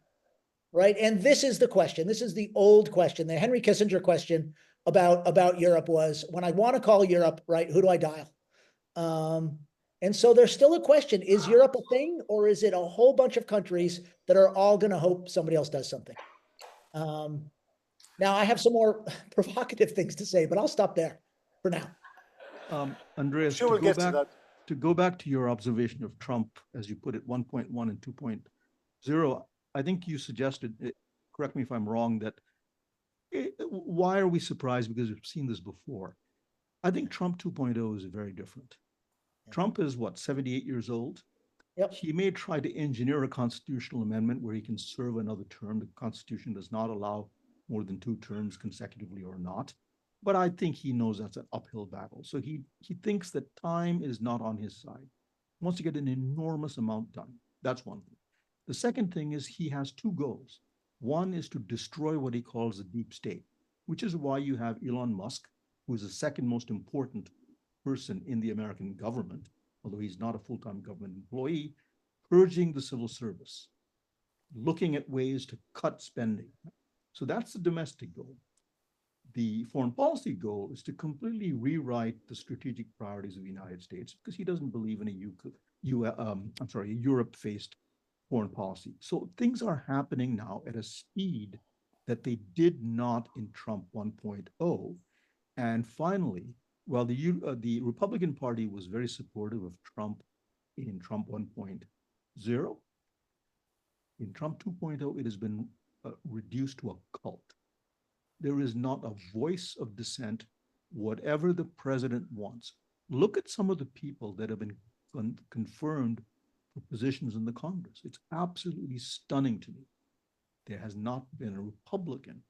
right? And this is the question. This is the old question. The Henry Kissinger question about Europe was, when I want to call Europe, right, who do I dial? And so there's still a question, is Europe a thing, or is it a whole bunch of countries that are all going to hope somebody else does something? Now, I have some more provocative things to say, but I'll stop there for now. Andreas, Sure, we'll get to that. To go back to your observation of Trump, as you put it, 1.1 and 2.0, I think you suggested, correct me if I'm wrong, that why are we surprised? Because we've seen this before. I think Trump 2.0 is very different. Trump is what, 78 years old? Yep. He may try to engineer a constitutional amendment where he can serve another term. The Constitution does not allow more than 2 terms consecutively or not. But I think he knows that's an uphill battle. So he thinks that time is not on his side. He wants to get an enormous amount done. That's one thing. The second thing is he has 2 goals. One is to destroy what he calls the deep state, which is why you have Elon Musk, who is the second most important person in the American government, although he's not a full-time government employee, purging the civil service, looking at ways to cut spending. So that's the domestic goal. The foreign policy goal is to completely rewrite the strategic priorities of the United States because he doesn't believe in a Europe-faced foreign policy. So things are happening now at a speed that they did not in Trump 1.0. And finally, while the Republican Party was very supportive of Trump in Trump 1.0, in Trump 2.0, it has been reduced to a cult. There is not a voice of dissent, whatever the president wants. Look at some of the people that have been confirmed for positions in the Congress. It's absolutely stunning to me. There has not been a Republican,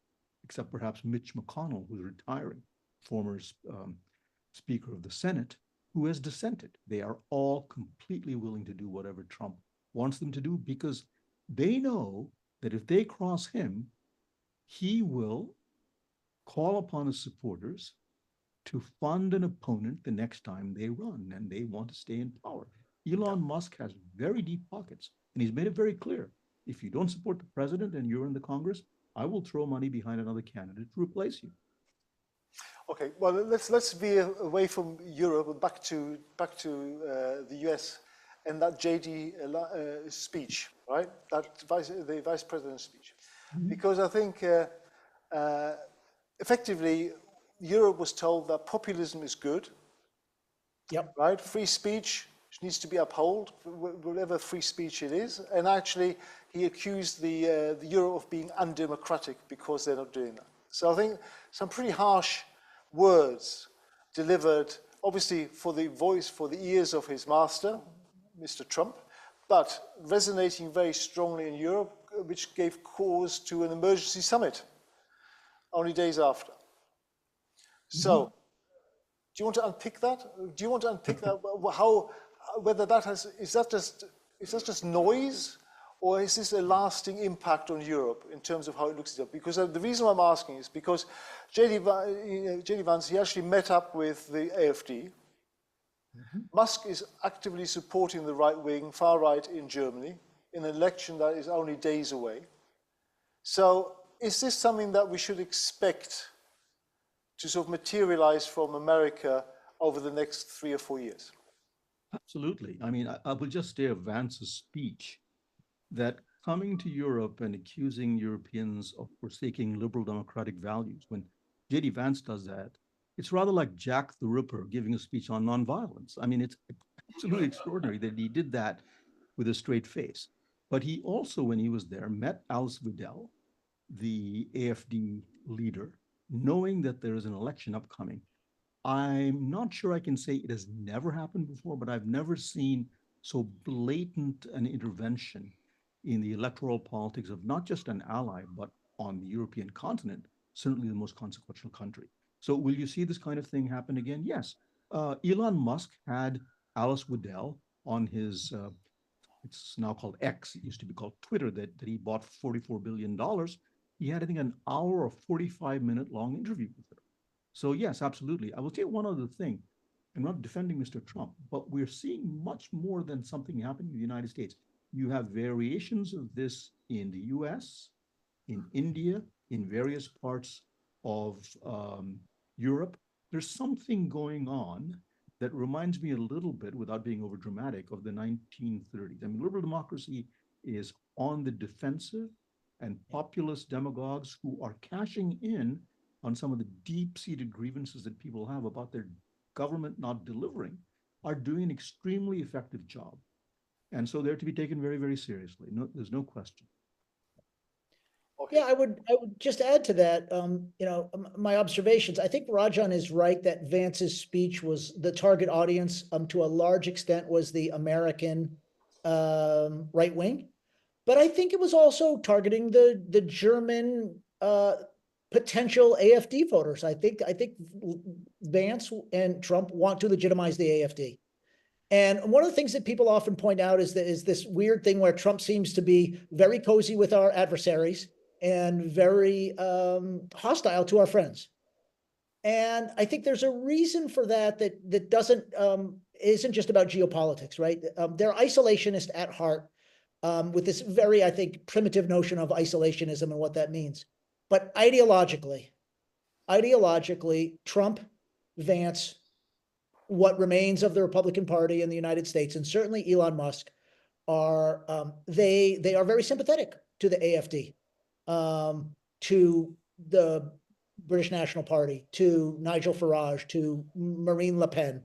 except perhaps Mitch McConnell, who's retiring, former Speaker of the Senate, who has dissented. They are all completely willing to do whatever Trump wants them to do because they know that if they cross him, he will call upon his supporters to fund an opponent the next time they run, and they want to stay in power. Elon Musk has very deep pockets, and he's made it very clear. If you don't support the president and you're in the Congress, I will throw money behind another candidate to replace you. Okay, well, let's veer away from Europe and back to the US and that JD speech, right? That the vice president's speech, because I think effectively Europe was told that populism is good. Yep. Right, free speech needs to be upheld, whatever free speech it is, and actually he accused the Europe of being undemocratic because they're not doing that. So I think some pretty harsh words delivered, obviously for the ears of his master, Mr. Trump, but resonating very strongly in Europe, which gave cause to an emergency summit only days after. So, do you want to unpick that? Do you want to unpick that? How, whether that is that just noise, or is this a lasting impact on Europe in terms of how it looks at it? Because the reason I'm asking is because JD Vance, he actually met up with the AfD. Musk is actively supporting the right wing, far right in Germany in an election that is only days away. So is this something that we should expect to sort of materialize from America over the next 3 or 4 years? Absolutely. I mean, I will just say of Vance's speech that coming to Europe and accusing Europeans of forsaking liberal democratic values. When J.D. Vance does that, it's rather like Jack the Ripper giving a speech on nonviolence. I mean, it's absolutely extraordinary that he did that with a straight face. But he also, when he was there, met Alice Weidel, the AFD leader, knowing that there is an election upcoming. I'm not sure I can say it has never happened before, but I've never seen so blatant an intervention in the electoral politics of not just an ally, but on the European continent, certainly the most consequential country. So will you see this kind of thing happen again? Yes. Elon Musk had Alice Weidel on his, it's now called X, it used to be called Twitter, that he bought for $44 billion. He had, I think, an hour or 45-minute long interview with her. So yes, absolutely. I will say one other thing. I'm not defending Mr. Trump, but we're seeing much more than something happening in the United States. You have variations of this in the US, in India, in various parts of Europe. There's something going on that reminds me a little bit, without being overdramatic, of the 1930s. I mean, liberal democracy is on the defensive, and populist demagogues who are cashing in on some of the deep-seated grievances that people have about their government not delivering are doing an extremely effective job. And so they're to be taken very, very seriously. No, there's no question. Okay. Yeah, I would just add to that, my observations. I think Rajan is right that Vance's speech was the target audience, to a large extent, was the American right wing, but I think it was also targeting the German potential AFD voters. I think Vance and Trump want to legitimize the AFD. And one of the things that people often point out is this weird thing where Trump seems to be very cozy with our adversaries and very hostile to our friends. And I think there's a reason for that doesn't isn't just about geopolitics, right? They're isolationist at heart, with this very, I think, primitive notion of isolationism and what that means. But ideologically, Trump, Vance, what remains of the Republican Party in the United States, and certainly Elon Musk, are they are very sympathetic to the AFD, to the British National Party, to Nigel Farage, to Marine Le Pen,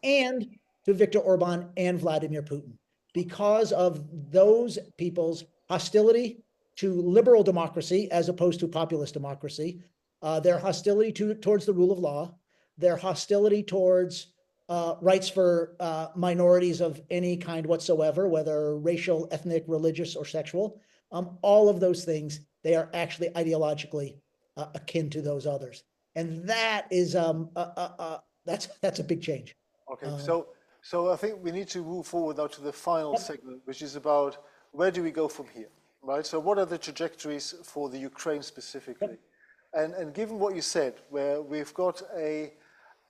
and to Viktor Orban and Vladimir Putin, because of those people's hostility to liberal democracy as opposed to populist democracy, their hostility towards the rule of law, their hostility towards rights for minorities of any kind whatsoever, whether racial, ethnic, religious, or sexual. All of those things, they are actually ideologically akin to those others, and that is that's a big change. Okay, so I think we need to move forward now to the final segment, which is about where do we go from here, right? So what are the trajectories for the Ukraine specifically? And given what you said, where we've got a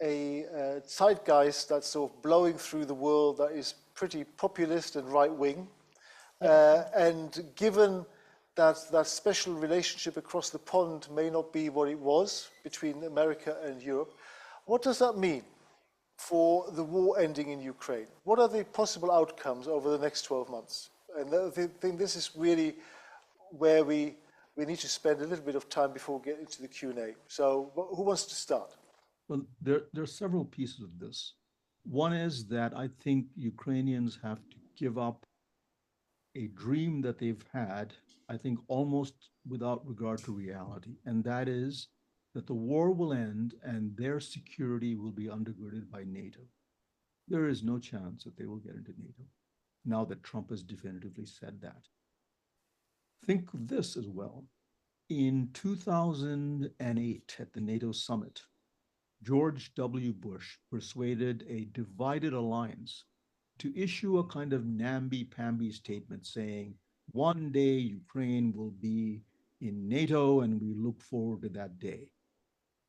zeitgeist that's sort of blowing through the world that is pretty populist and right-wing, and given that that special relationship across the pond may not be what it was between America and Europe, what does that mean for the war ending in Ukraine? What are the possible outcomes over the next 12 months? And I think this is really where we need to spend a little bit of time before we get into the Q&A. So who wants to start? Well, there are several pieces of this. One is that I think Ukrainians have to give up a dream that they've had, I think almost without regard to reality, and that is that the war will end and their security will be undergirded by NATO. There is no chance that they will get into NATO, now that Trump has definitively said that. Think of this as well. In 2008, at the NATO summit, George W. Bush persuaded a divided alliance to issue a kind of namby-pamby statement saying, one day Ukraine will be in NATO and we look forward to that day.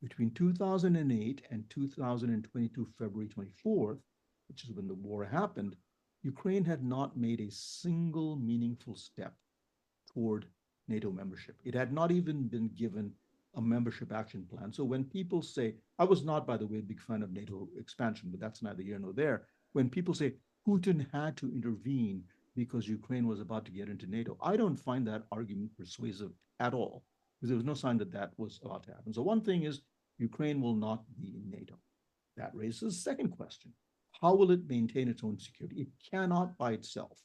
Between 2008 and 2022, February 24th, which is when the war happened, Ukraine had not made a single meaningful step toward NATO membership. It had not even been given a membership action plan. So when people say, I was not, by the way, a big fan of NATO expansion, but that's neither here nor there. When people say Putin had to intervene because Ukraine was about to get into NATO. I don't find that argument persuasive at all, because there was no sign that that was about to happen. So one thing is Ukraine will not be in NATO. That raises a second question. How will it maintain its own security? It cannot by itself.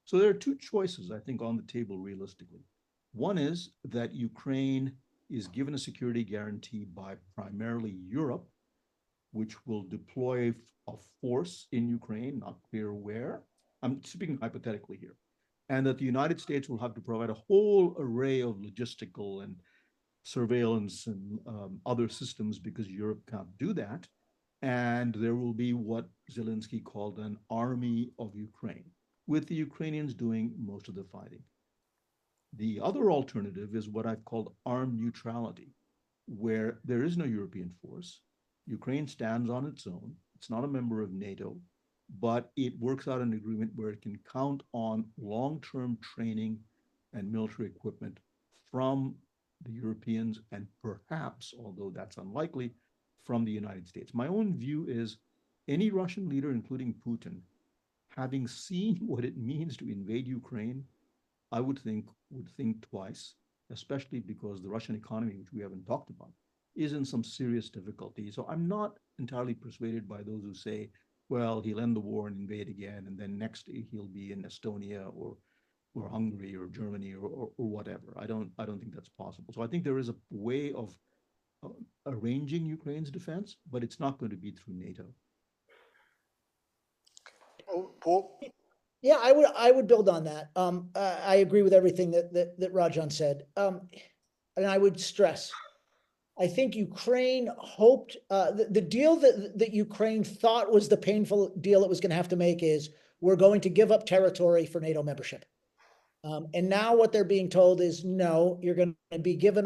So there are two choices, I think, on the table realistically. One is that Ukraine is given a security guarantee by primarily Europe, which will deploy a force in Ukraine, not clear where. I'm speaking hypothetically here. And that the United States will have to provide a whole array of logistical and surveillance and other systems because Europe can't do that. And there will be what Zelensky called an army of Ukraine, with the Ukrainians doing most of the fighting. The other alternative is what I've called armed neutrality, where there is no European force. Ukraine stands on its own. It's not a member of NATO, but it works out an agreement where it can count on long-term training and military equipment from the Europeans and perhaps, although that's unlikely, from the United States. My own view is any Russian leader, including Putin, having seen what it means to invade Ukraine, I would think twice, especially because the Russian economy, which we haven't talked about, is in some serious difficulty. So I'm not entirely persuaded by those who say, well, he'll end the war and invade again, and then next he'll be in Estonia or Hungary or Germany or whatever. I don't think that's possible. So I think there is a way of arranging Ukraine's defense, but it's not going to be through NATO. Oh, Paul? Yeah, I would build on that. I agree with everything that Rajan said. And I would stress, I think Ukraine hoped, the deal that Ukraine thought was the painful deal it was going to have to make is we're going to give up territory for NATO membership. And now what they're being told is, no, you're going to give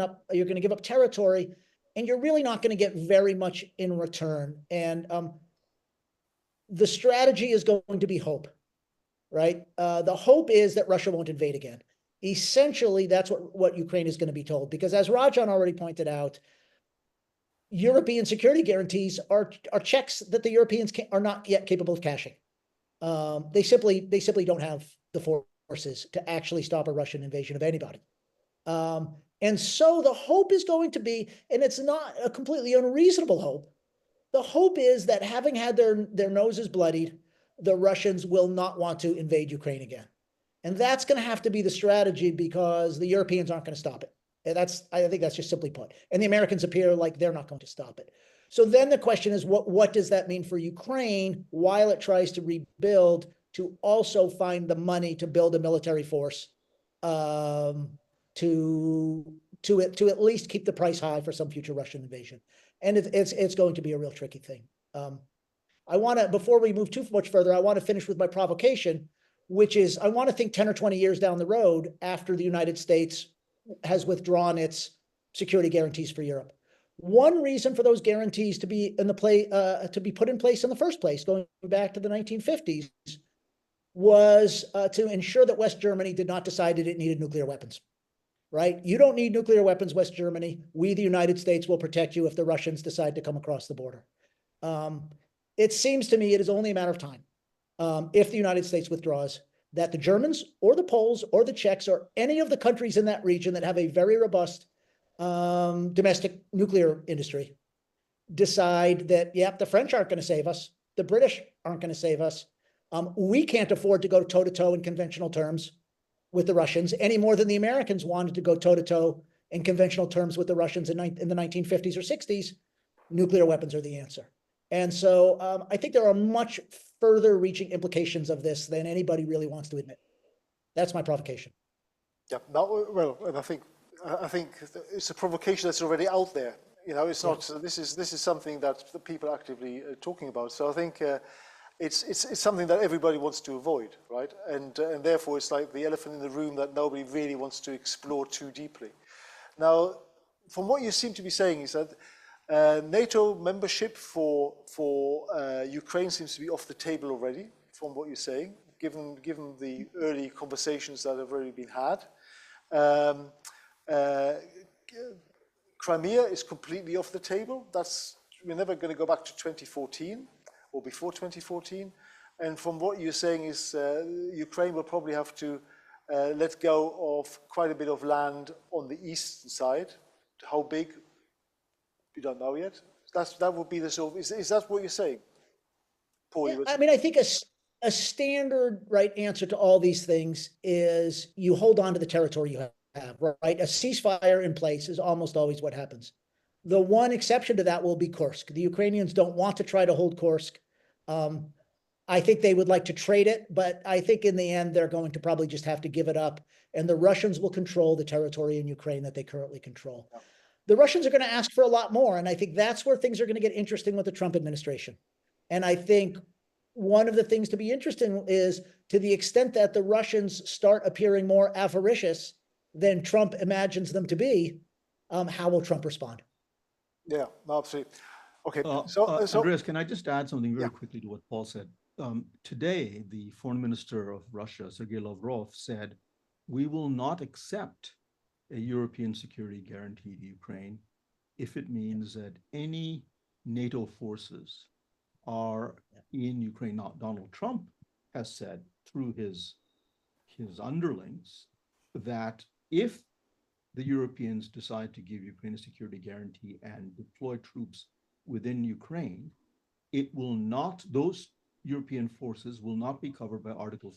up territory, and you're really not going to get very much in return. And the strategy is going to be hope, right? The hope is that Russia won't invade again. Essentially, that's what Ukraine is going to be told, because as Rajan already pointed out, European security guarantees are checks that the Europeans are not yet capable of cashing. They simply don't have the forces to actually stop a Russian invasion of anybody. And so the hope is going to be, and it's not a completely unreasonable hope, the hope is that having had their noses bloodied, the Russians will not want to invade Ukraine again. And that's going to have to be the strategy because the Europeans aren't going to stop it. And I think that's just simply put. And the Americans appear like they're not going to stop it. So then the question is, what does that mean for Ukraine while it tries to rebuild, to also find the money to build a military force to at least keep the price high for some future Russian invasion? And it's going to be a real tricky thing. I want to, before we move too much further, I want to finish with my provocation, which is I want to think 10 or 20 years down the road after the United States has withdrawn its security guarantees for Europe. One reason for those guarantees to be put in place in the first place, going back to the 1950s, was to ensure that West Germany did not decide that it needed nuclear weapons. Right? You don't need nuclear weapons, West Germany. We, the United States, will protect you if the Russians decide to come across the border. It seems to me it is only a matter of time, if the United States withdraws, that the Germans or the Poles or the Czechs or any of the countries in that region that have a very robust domestic nuclear industry decide that, yep, the French aren't going to save us. The British aren't going to save us. We can't afford to go toe-to-toe in conventional terms with the Russians any more than the Americans wanted to go toe-to-toe in conventional terms with the Russians in the 1950s or 60s. Nuclear weapons are the answer. And so I think there are much further reaching implications of this than anybody really wants to admit. That's my provocation. Yeah, well, and I think it's a provocation that's already out there. You know, it's not. This is something that the people are actively talking about. So I think it's something that everybody wants to avoid, right? And therefore, it's like the elephant in the room that nobody really wants to explore too deeply. Now, from what you seem to be saying is that NATO membership for Ukraine seems to be off the table already, from what you're saying, given the early conversations that have already been had. Crimea is completely off the table. We're never going to go back to 2014 or before 2014. And from what you're saying is Ukraine will probably have to let go of quite a bit of land on the eastern side. How big? We don't know yet. That would be the sort of, is that what you're saying? Paul, Yeah, I mean, I think a standard right answer to all these things is you hold on to the territory you have, right? A ceasefire in place is almost always what happens. The one exception to that will be Kursk. The Ukrainians don't want to try to hold Kursk. I think they would like to trade it, but I think in the end, they're going to probably just have to give it up. And the Russians will control the territory in Ukraine that they currently control. Yeah. The Russians are going to ask for a lot more. And I think that's where things are going to get interesting with the Trump administration. And I think one of the things to be interesting is to the extent that the Russians start appearing more avaricious than Trump imagines them to be, how will Trump respond? Yeah, absolutely. Okay, Andreas, can I just add something very quickly to what Paul said? Today, the foreign minister of Russia, Sergei Lavrov, said, we will not accept a European security guarantee to Ukraine if it means that any NATO forces are in Ukraine. Now, Donald Trump has said through his underlings that if the Europeans decide to give Ukraine a security guarantee and deploy troops within Ukraine, it will not, those European forces will not be covered by Article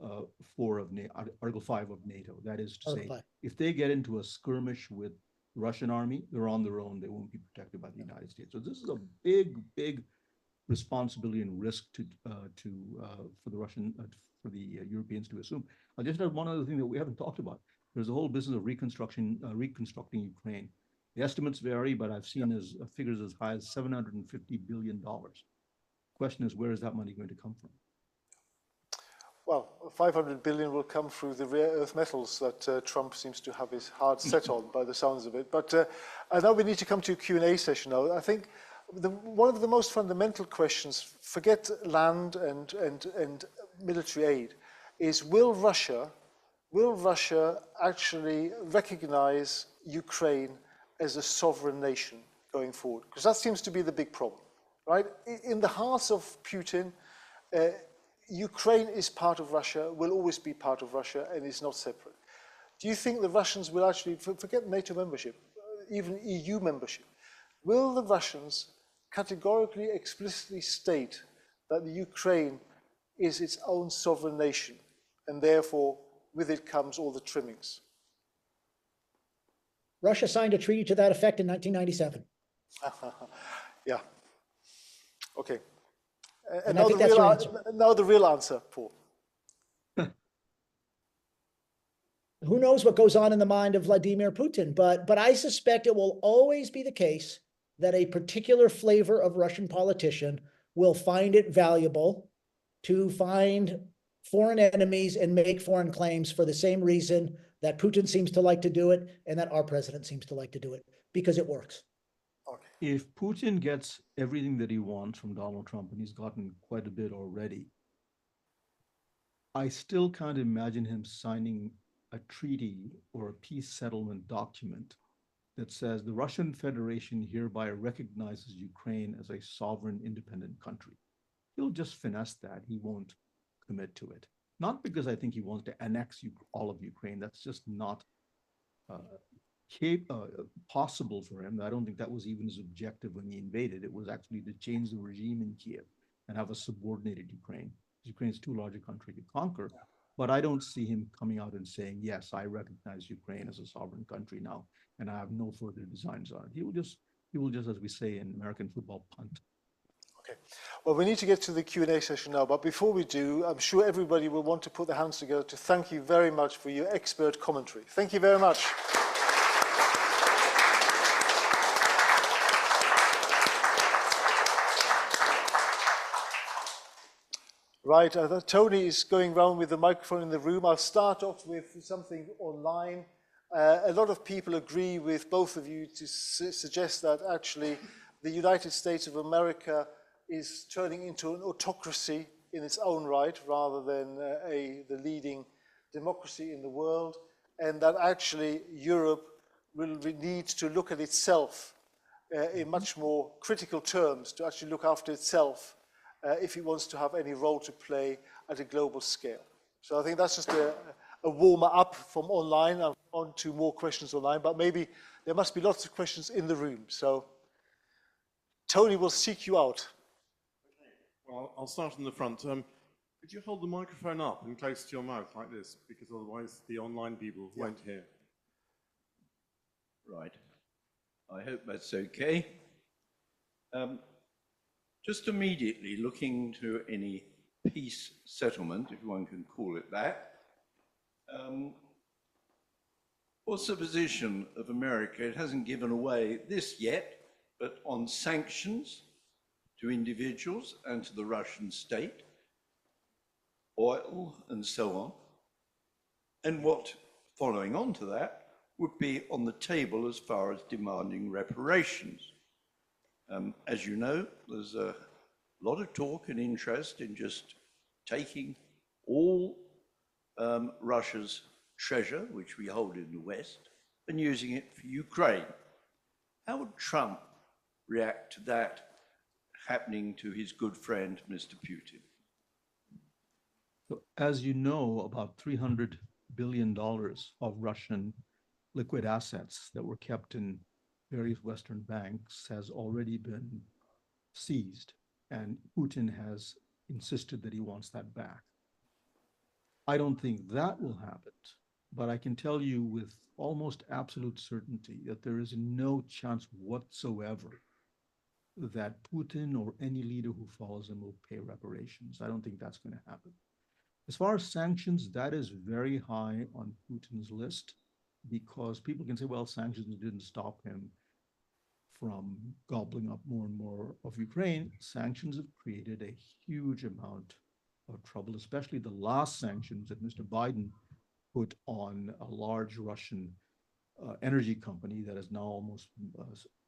5 of NATO. That is to say, if they get into a skirmish with the Russian army, they're on their own. They won't be protected by the United States. So this is a big, big responsibility and risk for the Europeans to assume. I'll just add one other thing that we haven't talked about. There's a whole business of reconstructing Ukraine. The estimates vary, but I've seen figures as high as $750 billion. Question is, where is that money going to come from? Well, 500 billion will come through the rare earth metals that Trump seems to have his heart set on, by the sounds of it. But I know we need to come to a Q&A session now. I think one of the most fundamental questions, forget land and military aid, is will Russia actually recognize Ukraine as a sovereign nation going forward? Because that seems to be the big problem, right? In the hearts of Putin, Ukraine is part of Russia, will always be part of Russia, and is not separate. Do you think the Russians will actually, forget NATO membership, even EU membership, will the Russians categorically, explicitly state that the Ukraine is its own sovereign nation, and therefore with it comes all the trimmings? Russia signed a treaty to that effect in 1997. Yeah. Okay. And I think that's your answer. Now the real answer, Paul. Who knows what goes on in the mind of Vladimir Putin, but I suspect it will always be the case that a particular flavor of Russian politician will find it valuable to find foreign enemies and make foreign claims for the same reason that Putin seems to like to do it and that our president seems to like to do it, because it works. If Putin gets everything that he wants from Donald Trump, and he's gotten quite a bit already, I still can't imagine him signing a treaty or a peace settlement document that says the Russian Federation hereby recognizes Ukraine as a sovereign, independent country. He'll just finesse that. He won't commit to it. Not because I think he wants to annex all of Ukraine. That's just not possible for him. I don't think that was even his objective when he invaded. It was actually to change the regime in Kiev and have a subordinated Ukraine. Ukraine is too large a country to conquer. But I don't see him coming out and saying, yes, I recognize Ukraine as a sovereign country now, and I have no further designs on it. He will just, as we say in American football, punt. Okay. Well, we need to get to the Q&A session now, but before we do, I'm sure everybody will want to put their hands together to thank you very much for your expert commentary. Thank you very much. Right, Tony is going around with the microphone in the room. I'll start off with something online. A lot of people agree with both of you to suggest that actually the United States of America is turning into an autocracy in its own right rather than the leading democracy in the world, and that actually Europe will need to look at itself in much more critical terms, to actually look after itself if it wants to have any role to play at a global scale. So I think that's just a warmer up from online. I'm on to more questions online, but maybe there must be lots of questions in the room. So Tony will seek you out. Well, I'll start in the front. Could you hold the microphone up and close to your mouth like this? Because otherwise the online people won't hear. Right. I hope that's okay. Just immediately looking to any peace settlement, if one can call it that. What's the position of America? It hasn't given away this yet, but on sanctions to individuals and to the Russian state, oil and so on. And what, following on to that, would be on the table as far as demanding reparations. As you know, there's a lot of talk and interest in just taking all Russia's treasure, which we hold in the West, and using it for Ukraine. How would Trump react to that happening to his good friend, Mr. Putin? So, as you know, about $300 billion of Russian liquid assets that were kept in various Western banks has already been seized, and Putin has insisted that he wants that back. I don't think that will happen, but I can tell you with almost absolute certainty that there is no chance whatsoever that Putin or any leader who follows him will pay reparations. I don't think that's going to happen. As far as sanctions, that is very high on Putin's list, because people can say, well, sanctions didn't stop him from gobbling up more and more of Ukraine. Sanctions have created a huge amount of trouble, especially the last sanctions that Mr. Biden put on a large Russian energy company that has now almost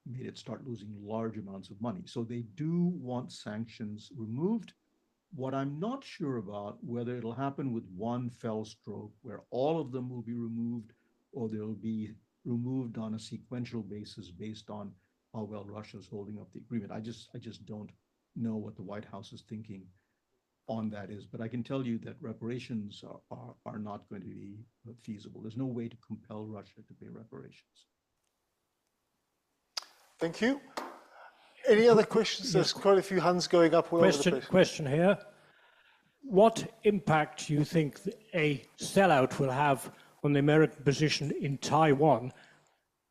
made it start losing large amounts of money. So they do want sanctions removed. What I'm not sure about, whether it'll happen with one fell stroke where all of them will be removed, or they'll be removed on a sequential basis based on how well Russia's holding up the agreement. I just don't know what the White House is thinking on that is, but I can tell you that reparations are not going to be feasible. There's no way to compel Russia to pay reparations. Thank you. Any other questions? There's quite a few hands going up all over the place. Question here. What impact do you think a sellout will have on the American position in Taiwan?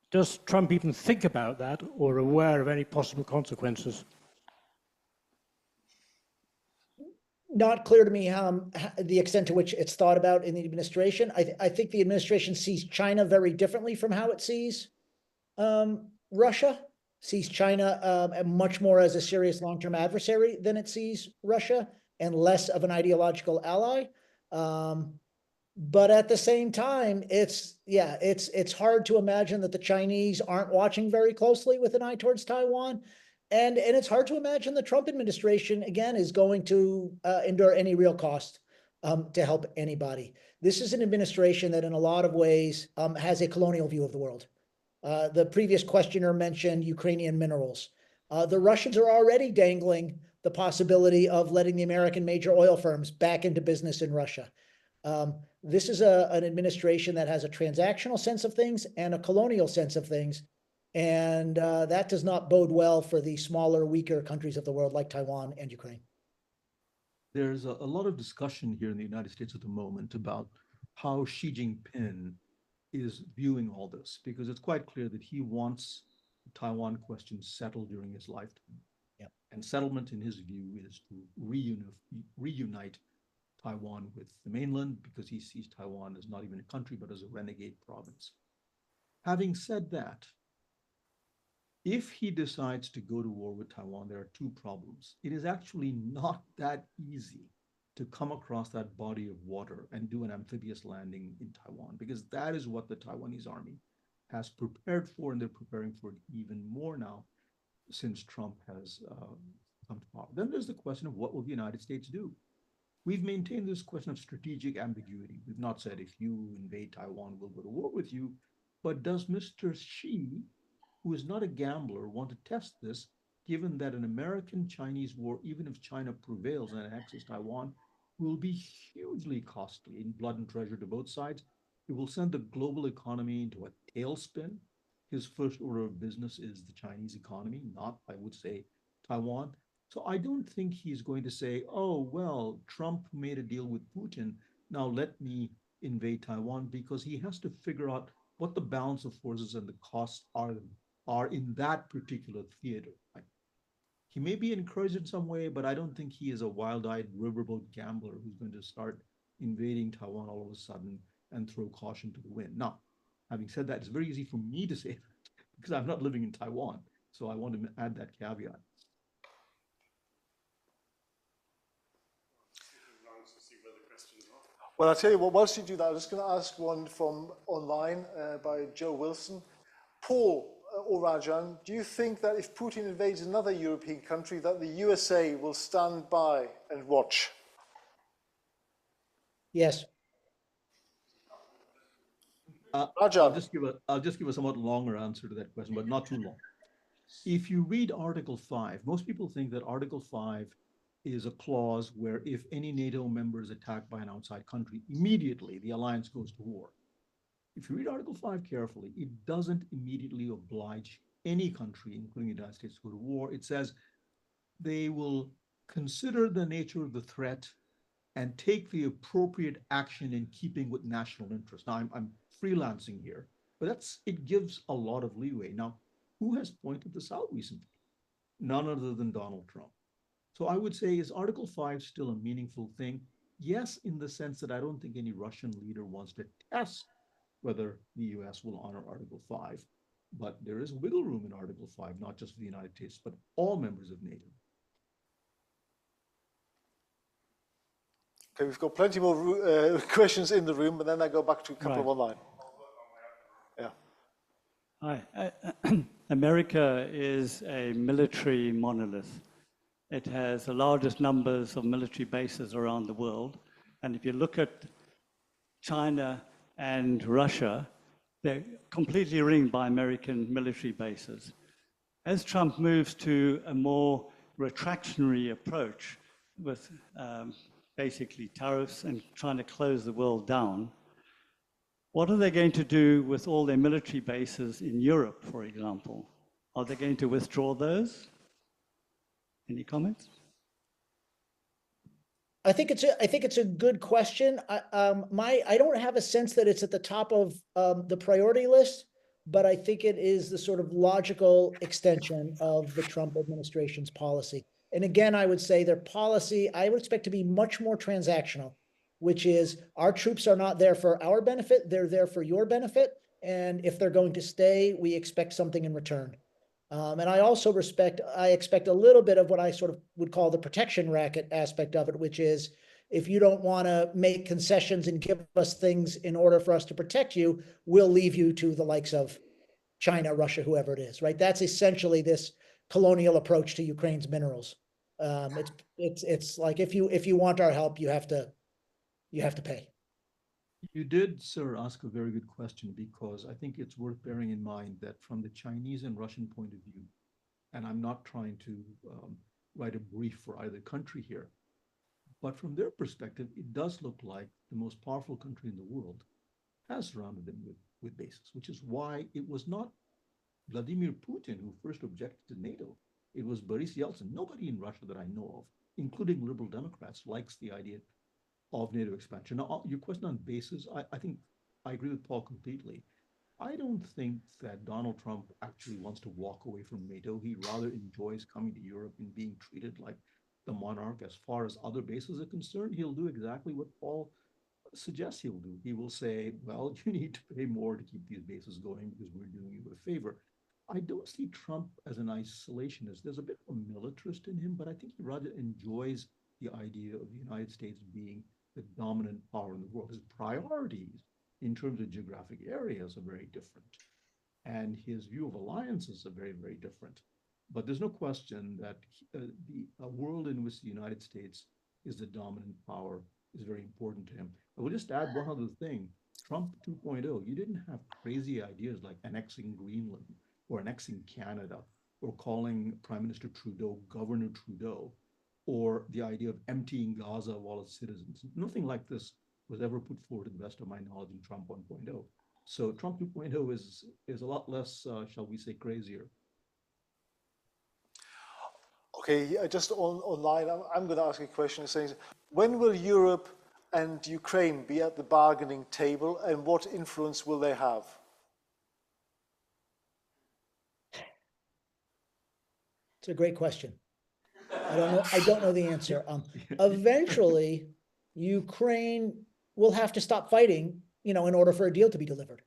Does Trump even think about that or aware of any possible consequences? Not clear to me the extent to which it's thought about in the administration. I think the administration sees China very differently from how it sees Russia, sees China much more as a serious long-term adversary than it sees Russia, and less of an ideological ally. But at the same time, it's hard to imagine that the Chinese aren't watching very closely with an eye towards Taiwan. And it's hard to imagine the Trump administration, again, is going to endure any real cost to help anybody. This is an administration that in a lot of ways has a colonial view of the world. The previous questioner mentioned Ukrainian minerals. The Russians are already dangling the possibility of letting the American major oil firms back into business in Russia. This is an administration that has a transactional sense of things and a colonial sense of things. And that does not bode well for the smaller, weaker countries of the world like Taiwan and Ukraine. There's a lot of discussion here in the United States at the moment about how Xi Jinping is viewing all this, because it's quite clear that he wants the Taiwan question settled during his lifetime. Yep. And settlement, in his view, is to reunite Taiwan with the mainland, because he sees Taiwan as not even a country, but as a renegade province. Having said that, if he decides to go to war with Taiwan, there are two problems. It is actually not that easy to come across that body of water and do an amphibious landing in Taiwan, because that is what the Taiwanese army has prepared for, and they're preparing for it even more now since Trump has come to power. Then there's the question of what will the United States do? We've maintained this question of strategic ambiguity. We've not said if you invade Taiwan, we'll go to war with you, but does Mr. Xi, who is not a gambler, want to test this given that an American-Chinese war, even if China prevails and annexes Taiwan, will be hugely costly in blood and treasure to both sides. It will send the global economy into a tailspin. His first order of business is the Chinese economy, not, I would say, Taiwan. So I don't think he's going to say, oh, well, Trump made a deal with Putin. Now let me invade Taiwan, because he has to figure out what the balance of forces and the costs are in that particular theater. Right? He may be encouraged in some way, but I don't think he is a wild-eyed riverboat gambler who's going to start invading Taiwan all of a sudden and throw caution to the wind. Now, having said that, it's very easy for me to say that because I'm not living in Taiwan. So I want to add that caveat. Well, I'll tell you what, whilst you do that, I'm just going to ask one from online by Joe Wilson. Paul or Rajan, do you think that if Putin invades another European country, that the USA will stand by and watch? Yes. Rajan. I'll just give a somewhat longer answer to that question, but not too long. If you read Article 5, most people think that Article 5 is a clause where if any NATO member is attacked by an outside country, immediately the alliance goes to war. If you read Article 5 carefully, it doesn't immediately oblige any country, including the United States, to go to war. It says they will consider the nature of the threat and take the appropriate action in keeping with national interest. Now, I'm freelancing here, but it gives a lot of leeway. Now, who has pointed this out recently? None other than Donald Trump. So I would say, is Article 5 still a meaningful thing? Yes, in the sense that I don't think any Russian leader wants to test whether the US will honor Article 5. But there is wiggle room in Article 5, not just for the United States, but all members of NATO. Okay, we've got plenty more questions in the room, but then I go back to a couple of online. Yeah. Hi. America is a military monolith. It has the largest numbers of military bases around the world. And if you look at China and Russia, they're completely ringed by American military bases. As Trump moves to a more retractionary approach with basically tariffs and trying to close the world down, what are they going to do with all their military bases in Europe, for example? Are they going to withdraw those? Any comments? I think it's a good question. I don't have a sense that it's at the top of the priority list, but I think it is the sort of logical extension of the Trump administration's policy. And again, I would say their policy, I would expect to be much more transactional, which is our troops are not there for our benefit, they're there for your benefit. And if they're going to stay, we expect something in return. And I also expect a little bit of what I sort of would call the protection racket aspect of it, which is if you don't want to make concessions and give us things in order for us to protect you, we'll leave you to the likes of China, Russia, whoever it is, right? That's essentially this colonial approach to Ukraine's minerals. It's like if you want our help, you have to pay. You did, sir, ask a very good question, because I think it's worth bearing in mind that from the Chinese and Russian point of view, and I'm not trying to write a brief for either country here, but from their perspective, it does look like the most powerful country in the world has surrounded them with bases, which is why it was not Vladimir Putin who first objected to NATO. It was Boris Yeltsin. Nobody in Russia that I know of, including liberal Democrats, likes the idea of NATO expansion. Now, your question on bases, I think I agree with Paul completely. I don't think that Donald Trump actually wants to walk away from NATO. He rather enjoys coming to Europe and being treated like the monarch. As far as other bases are concerned, he'll do exactly what Paul suggests he'll do. He will say, well, you need to pay more to keep these bases going because we're doing you a favor. I don't see Trump as an isolationist. There's a bit of a militarist in him, but I think he rather enjoys the idea of the United States being the dominant power in the world. His priorities in terms of geographic areas are very different. And his view of alliances are very, very different. But there's no question that a world in which the United States is the dominant power is very important to him. I will just add one other thing. Trump 2.0, you didn't have crazy ideas like annexing Greenland or annexing Canada or calling Prime Minister Trudeau Governor Trudeau, or the idea of emptying Gaza of all its citizens. Nothing like this was ever put forward to the best of my knowledge in Trump 1.0. So Trump 2.0 is a lot less, shall we say, crazier. Okay, just online, I'm going to ask a question saying, when will Europe and Ukraine be at the bargaining table, and what influence will they have? It's a great question. I don't know the answer. Eventually, Ukraine will have to stop fighting, in order for a deal to be delivered.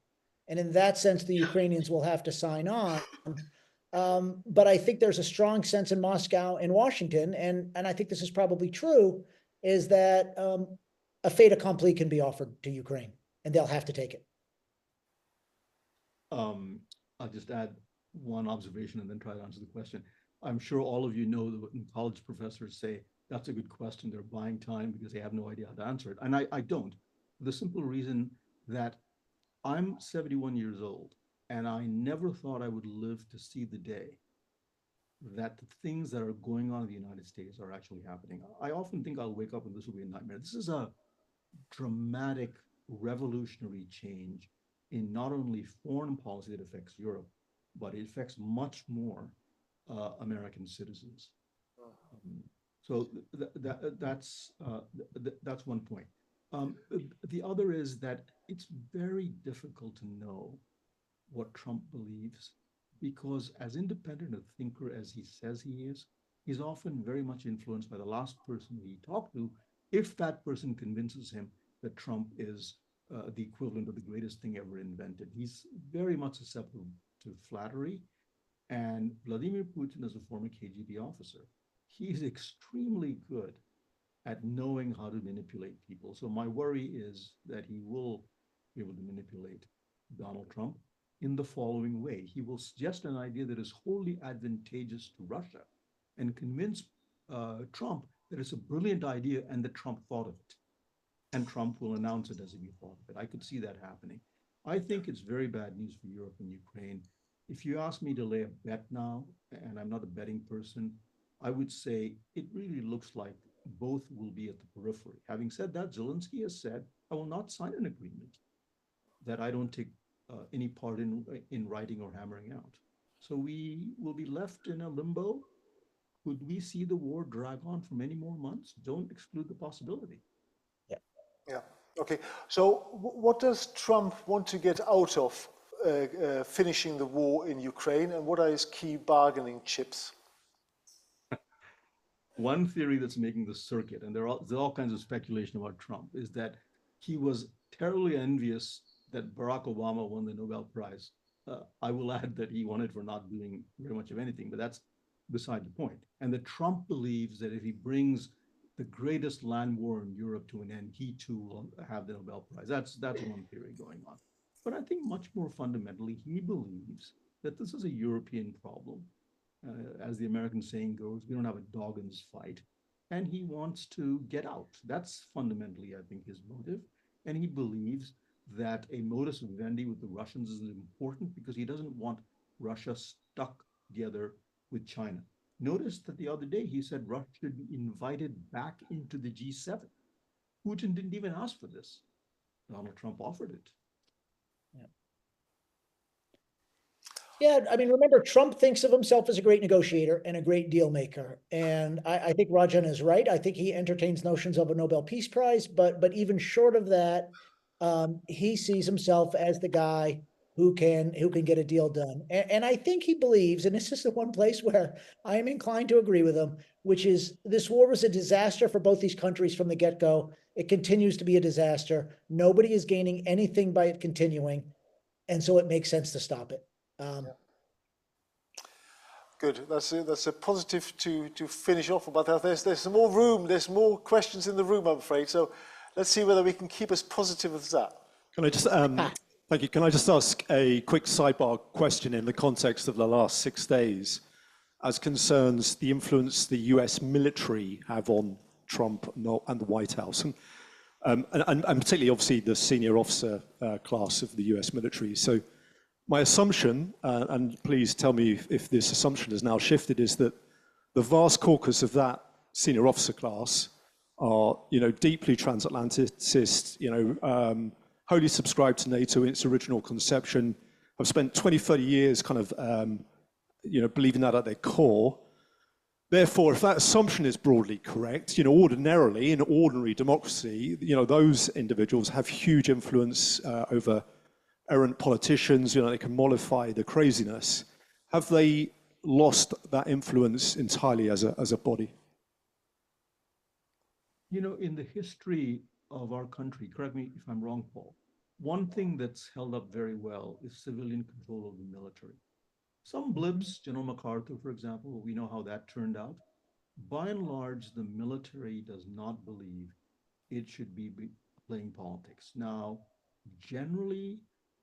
And in that sense, the Ukrainians will have to sign on. But I think there's a strong sense in Moscow and Washington, and I think this is probably true, is that a fait accompli can be offered to Ukraine, and they'll have to take it. I'll just add one observation and then try to answer the question. I'm sure all of you know that when college professors say, that's a good question, they're buying time because they have no idea how to answer it. And I don't, for the simple reason that I'm 71 years old, and I never thought I would live to see the day that the things that are going on in the United States are actually happening. I often think I'll wake up and this will be a nightmare. This is a dramatic, revolutionary change in not only foreign policy that affects Europe, but it affects much more American citizens. So that's one point. The other is that it's very difficult to know what Trump believes, because as independent a thinker as he says he is, he's often very much influenced by the last person he talked to, if that person convinces him that Trump is the equivalent of the greatest thing ever invented. He's very much susceptible to flattery. And Vladimir Putin is a former KGB officer. He's extremely good at knowing how to manipulate people. So my worry is that he will be able to manipulate Donald Trump in the following way. He will suggest an idea that is wholly advantageous to Russia and convince Trump that it's a brilliant idea and that Trump thought of it. And Trump will announce it as if he thought of it. I could see that happening. I think it's very bad news for Europe and Ukraine. If you ask me to lay a bet now, and I'm not a betting person, I would say it really looks like both will be at the periphery. Having said that, Zelensky has said, I will not sign an agreement that I don't take any part in writing or hammering out. So we will be left in a limbo. Could we see the war drag on for many more months? Don't exclude the possibility. Yeah. Okay. So what does Trump want to get out of finishing the war in Ukraine, and what are his key bargaining chips? One theory that's making the circuit, and there's all kinds of speculation about Trump, is that he was terribly envious that Barack Obama won the Nobel Prize. I will add that he won it for not doing very much of anything, but that's beside the point. And that Trump believes that if he brings the greatest land war in Europe to an end, he too will have the Nobel Prize. That's one theory going on. But I think much more fundamentally, he believes that this is a European problem. As the American saying goes, we don't have a dog in this fight. And he wants to get out. That's fundamentally, I think, his motive. And he believes that a modus vivendi with the Russians is important because he doesn't want Russia stuck together with China. Notice that the other day he said Russia should be invited back into the G7. Putin didn't even ask for this. Donald Trump offered it. Yeah, I mean, remember, Trump thinks of himself as a great negotiator and a great deal maker. And I think Rajan is right. I think he entertains notions of a Nobel Peace Prize, but even short of that, he sees himself as the guy who can get a deal done. And I think he believes, and this is the one place where I am inclined to agree with him, which is this war was a disaster for both these countries from the get-go. It continues to be a disaster. Nobody is gaining anything by it continuing. And so it makes sense to stop it. Good. That's a positive to finish off about. There's some more room. There's more questions in the room, I'm afraid. So let's see whether we can keep as positive as that. Can I just thank you. Can I just ask a quick sidebar question in the context of the last 6 days, as concerns the influence the U.S. military have on Trump and the White House, and particularly obviously the senior officer class of the U.S. military. So My assumption, and please tell me if this assumption has now shifted, is that the vast caucus of that senior officer class are, deeply transatlanticist, wholly subscribed to NATO in its original conception, have spent 20, 30 years kind of, believing that at their core. Therefore, if that assumption is broadly correct, ordinarily, in ordinary democracy, those individuals have huge influence over errant politicians, they can mollify the craziness. Have they lost that influence entirely as a body? In the history of our country, correct me if I'm wrong, Paul, one thing that's held up very well is civilian control of the military. Some blips, General MacArthur, for example, we know how that turned out. By and large, the military does not believe it should be playing politics. Now, generally,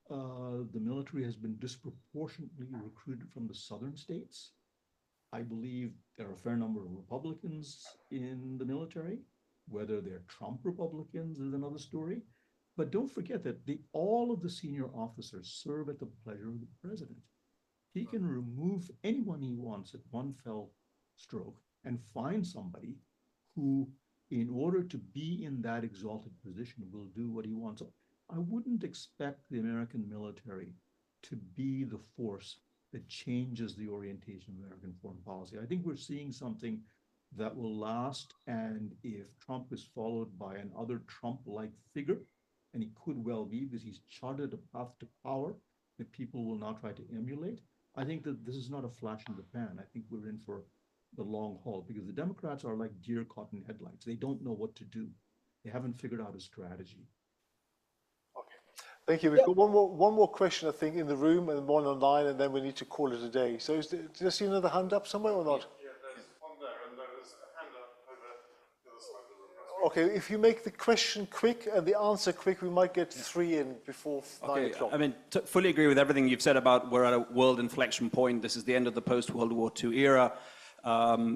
the military has been disproportionately recruited from the southern states. I believe there are a fair number of Republicans in the military. Whether they're Trump Republicans is another story. But don't forget that all of the senior officers serve at the pleasure of the president. He can remove anyone he wants at one fell stroke and find somebody who, in order to be in that exalted position, will do what he wants. I wouldn't expect the American military to be the force that changes the orientation of American foreign policy. I think we're seeing something that will last, and if Trump is followed by another Trump-like figure, and he could well be because he's charted a path to power that people will now try to emulate, I think that this is not a flash in the pan. I think we're in for the long haul because the Democrats are like deer caught in headlights. They don't know what to do. They haven't figured out a strategy. Thank you. We've got one more question, I think, in the room and one online, and then we need to call it a day. So did I see another hand up somewhere or not? Yeah, there's one there, and there's a hand up over the other side of the room. Okay, if you make the question quick and the answer quick, we might get 3 in before 9 o'clock. I mean, fully agree with everything you've said about we're at a world inflection point. This is the end of the post-World War II era.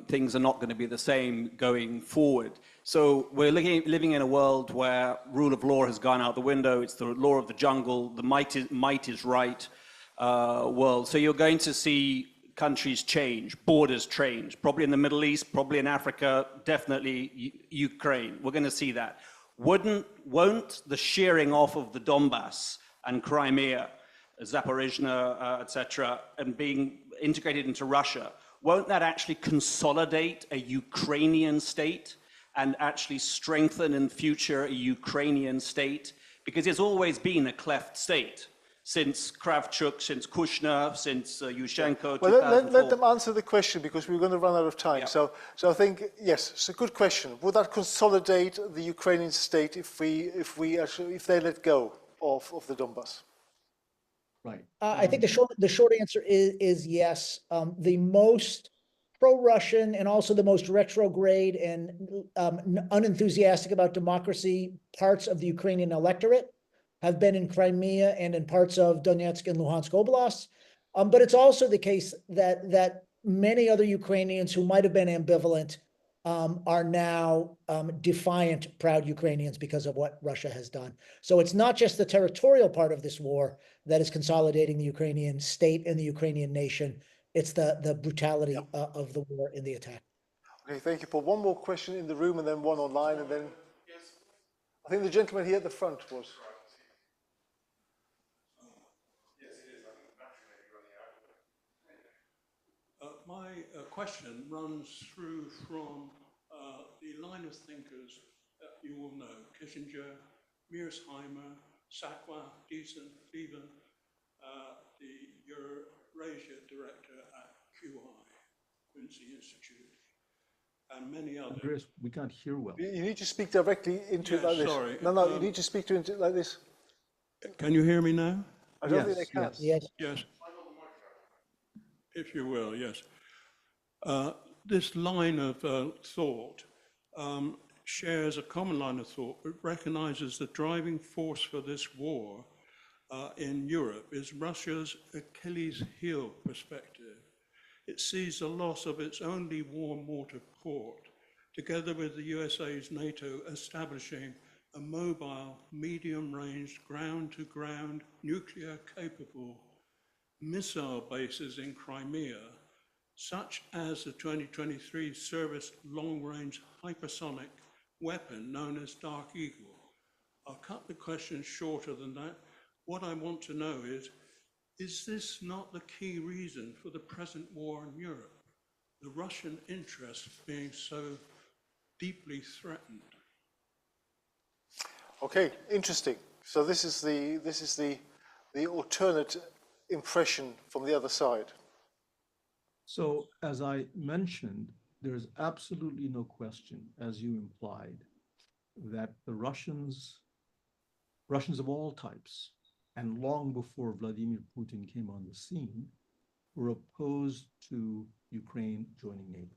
Things are not going to be the same going forward. So we're living in a world where rule of law has gone out the window. It's the law of the jungle, the might is right world. So you're going to see countries change, borders change, probably in the Middle East, probably in Africa, definitely Ukraine. We're going to see that. Won't the shearing off of the Donbass and Crimea, Zaporizhzhia, etc., and being integrated into Russia, won't that actually consolidate a Ukrainian state and actually strengthen in future a Ukrainian state? Because it's always been a cleft state since Kravchuk, since Kushner, since Yushchenko. Well, let them answer the question because we're going to run out of time. Yeah. So I think, yes, it's a good question. Would that consolidate the Ukrainian state if they let go of the Donbass? Right. I think the short answer is yes. The most pro-Russian and also the most retrograde and unenthusiastic about democracy parts of the Ukrainian electorate have been in Crimea and in parts of Donetsk and Luhansk oblasts. But it's also the case that many other Ukrainians who might have been ambivalent are now defiant, proud Ukrainians because of what Russia has done. So it's not just the territorial part of this war that is consolidating the Ukrainian state and the Ukrainian nation. It's the brutality of the war in the attack. Okay, thank you, Paul. One more question in the room and then one online, and then I think the gentleman here at the front was. My question runs through from the line of thinkers that you all know: Kissinger, Mearsheimer, Sakwa, Deason, Cleveland, the Eurasia director at QI, Quincy Institute, and many others. Andreas, we can't hear well. You need to speak directly into it like this. Sorry. No, you need to speak to it like this. Can you hear me now? I don't think they can. Yes. Yes. If you will, yes. This line of thought shares a common line of thought, but recognizes the driving force for this war in Europe is Russia's Achilles heel perspective. It sees the loss of its only warm water port, together with the USA's NATO establishing a mobile, medium-range, ground-to-ground, nuclear-capable missile bases in Crimea, such as the 2023 service long-range hypersonic weapon known as Dark Eagle. I'll cut the question shorter than that. What I want to know is this not the key reason for the present war in Europe? The Russian interests being so deeply threatened. Okay, interesting. So this is the alternate impression from the other side. So as I mentioned, there's absolutely no question, as you implied, that the Russians of all types, and long before Vladimir Putin came on the scene, were opposed to Ukraine joining NATO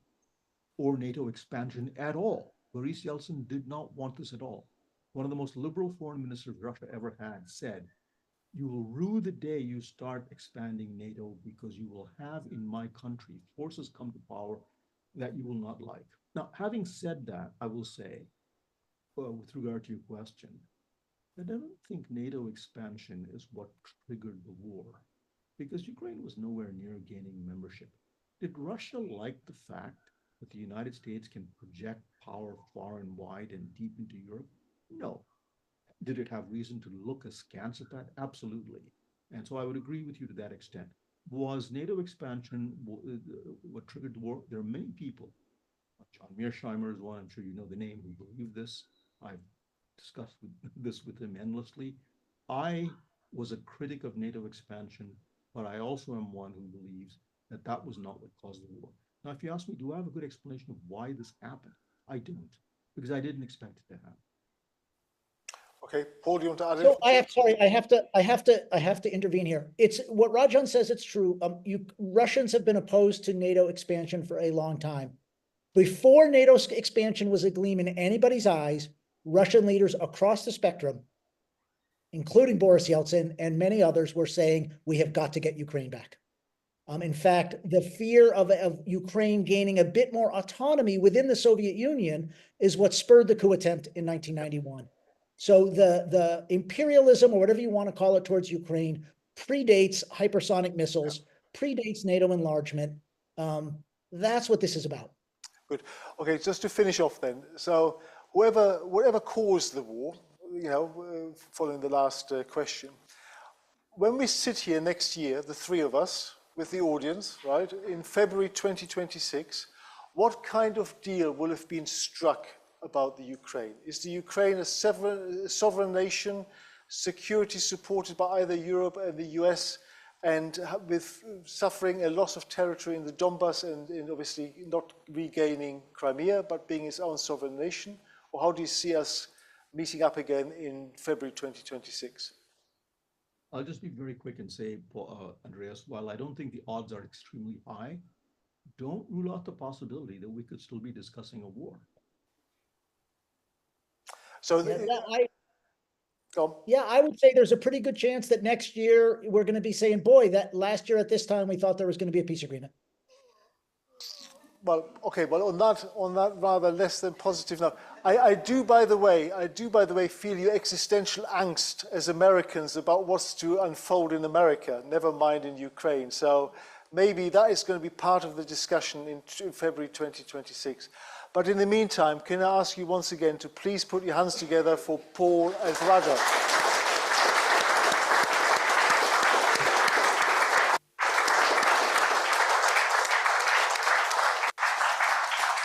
or NATO expansion at all. Boris Yeltsin did not want this at all. One of the most liberal foreign ministers Russia ever had said, "You will rue the day you start expanding NATO because you will have in my country forces come to power that you will not like." Now, having said that, I will say, with regard to your question, I don't think NATO expansion is what triggered the war, because Ukraine was nowhere near gaining membership. Did Russia like the fact that the United States can project power far and wide and deep into Europe? No. Did it have reason to look askance at that? Absolutely. And so I would agree with you to that extent. Was NATO expansion what triggered the war? There are many people, John Mearsheimer is one, I'm sure you know the name, who believe this. I've discussed this with him endlessly. I was a critic of NATO expansion, but I also am one who believes that that was not what caused the war. Now, if you ask me, do I have a good explanation of why this happened? I don't, because I didn't expect it to happen. Okay, Paul, do you want to add So anything? I have to intervene here. It's what Rajan says. It's true. Russians have been opposed to NATO expansion for a long time. Before NATO's expansion was a gleam in anybody's eyes, Russian leaders across the spectrum, including Boris Yeltsin and many others, were saying, we have got to get Ukraine back. In fact, the fear of Ukraine gaining a bit more autonomy within the Soviet Union is what spurred the coup attempt in 1991. So the imperialism, or whatever you want to call it, towards Ukraine predates hypersonic missiles, predates NATO enlargement. That's what this is about. Good. Okay, just to finish off then. So whatever caused the war, following the last question, when we sit here next year, the three of us, with the audience, right, in February 2026, what kind of deal will have been struck about the Ukraine? Is the Ukraine a sovereign nation, security supported by either Europe and the US, and with suffering a loss of territory in the Donbass and obviously not regaining Crimea, but being its own sovereign nation? Or how do you see us meeting up again in February 2026? I'll just be very quick and say, Andreas, while I don't think the odds are extremely high, don't rule out the possibility that we could still be discussing a war. So I would say there's a pretty good chance that next year we're going to be saying, boy, that last year at this time we thought there was going to be a peace agreement. Well, okay. Well, on that rather less than positive note, I do, by the way, feel your existential angst as Americans about what's to unfold in America, never mind in Ukraine. So maybe that is going to be part of the discussion in February 2026. But in the meantime, can I ask you once again to please put your hands together for Paul and Rajan?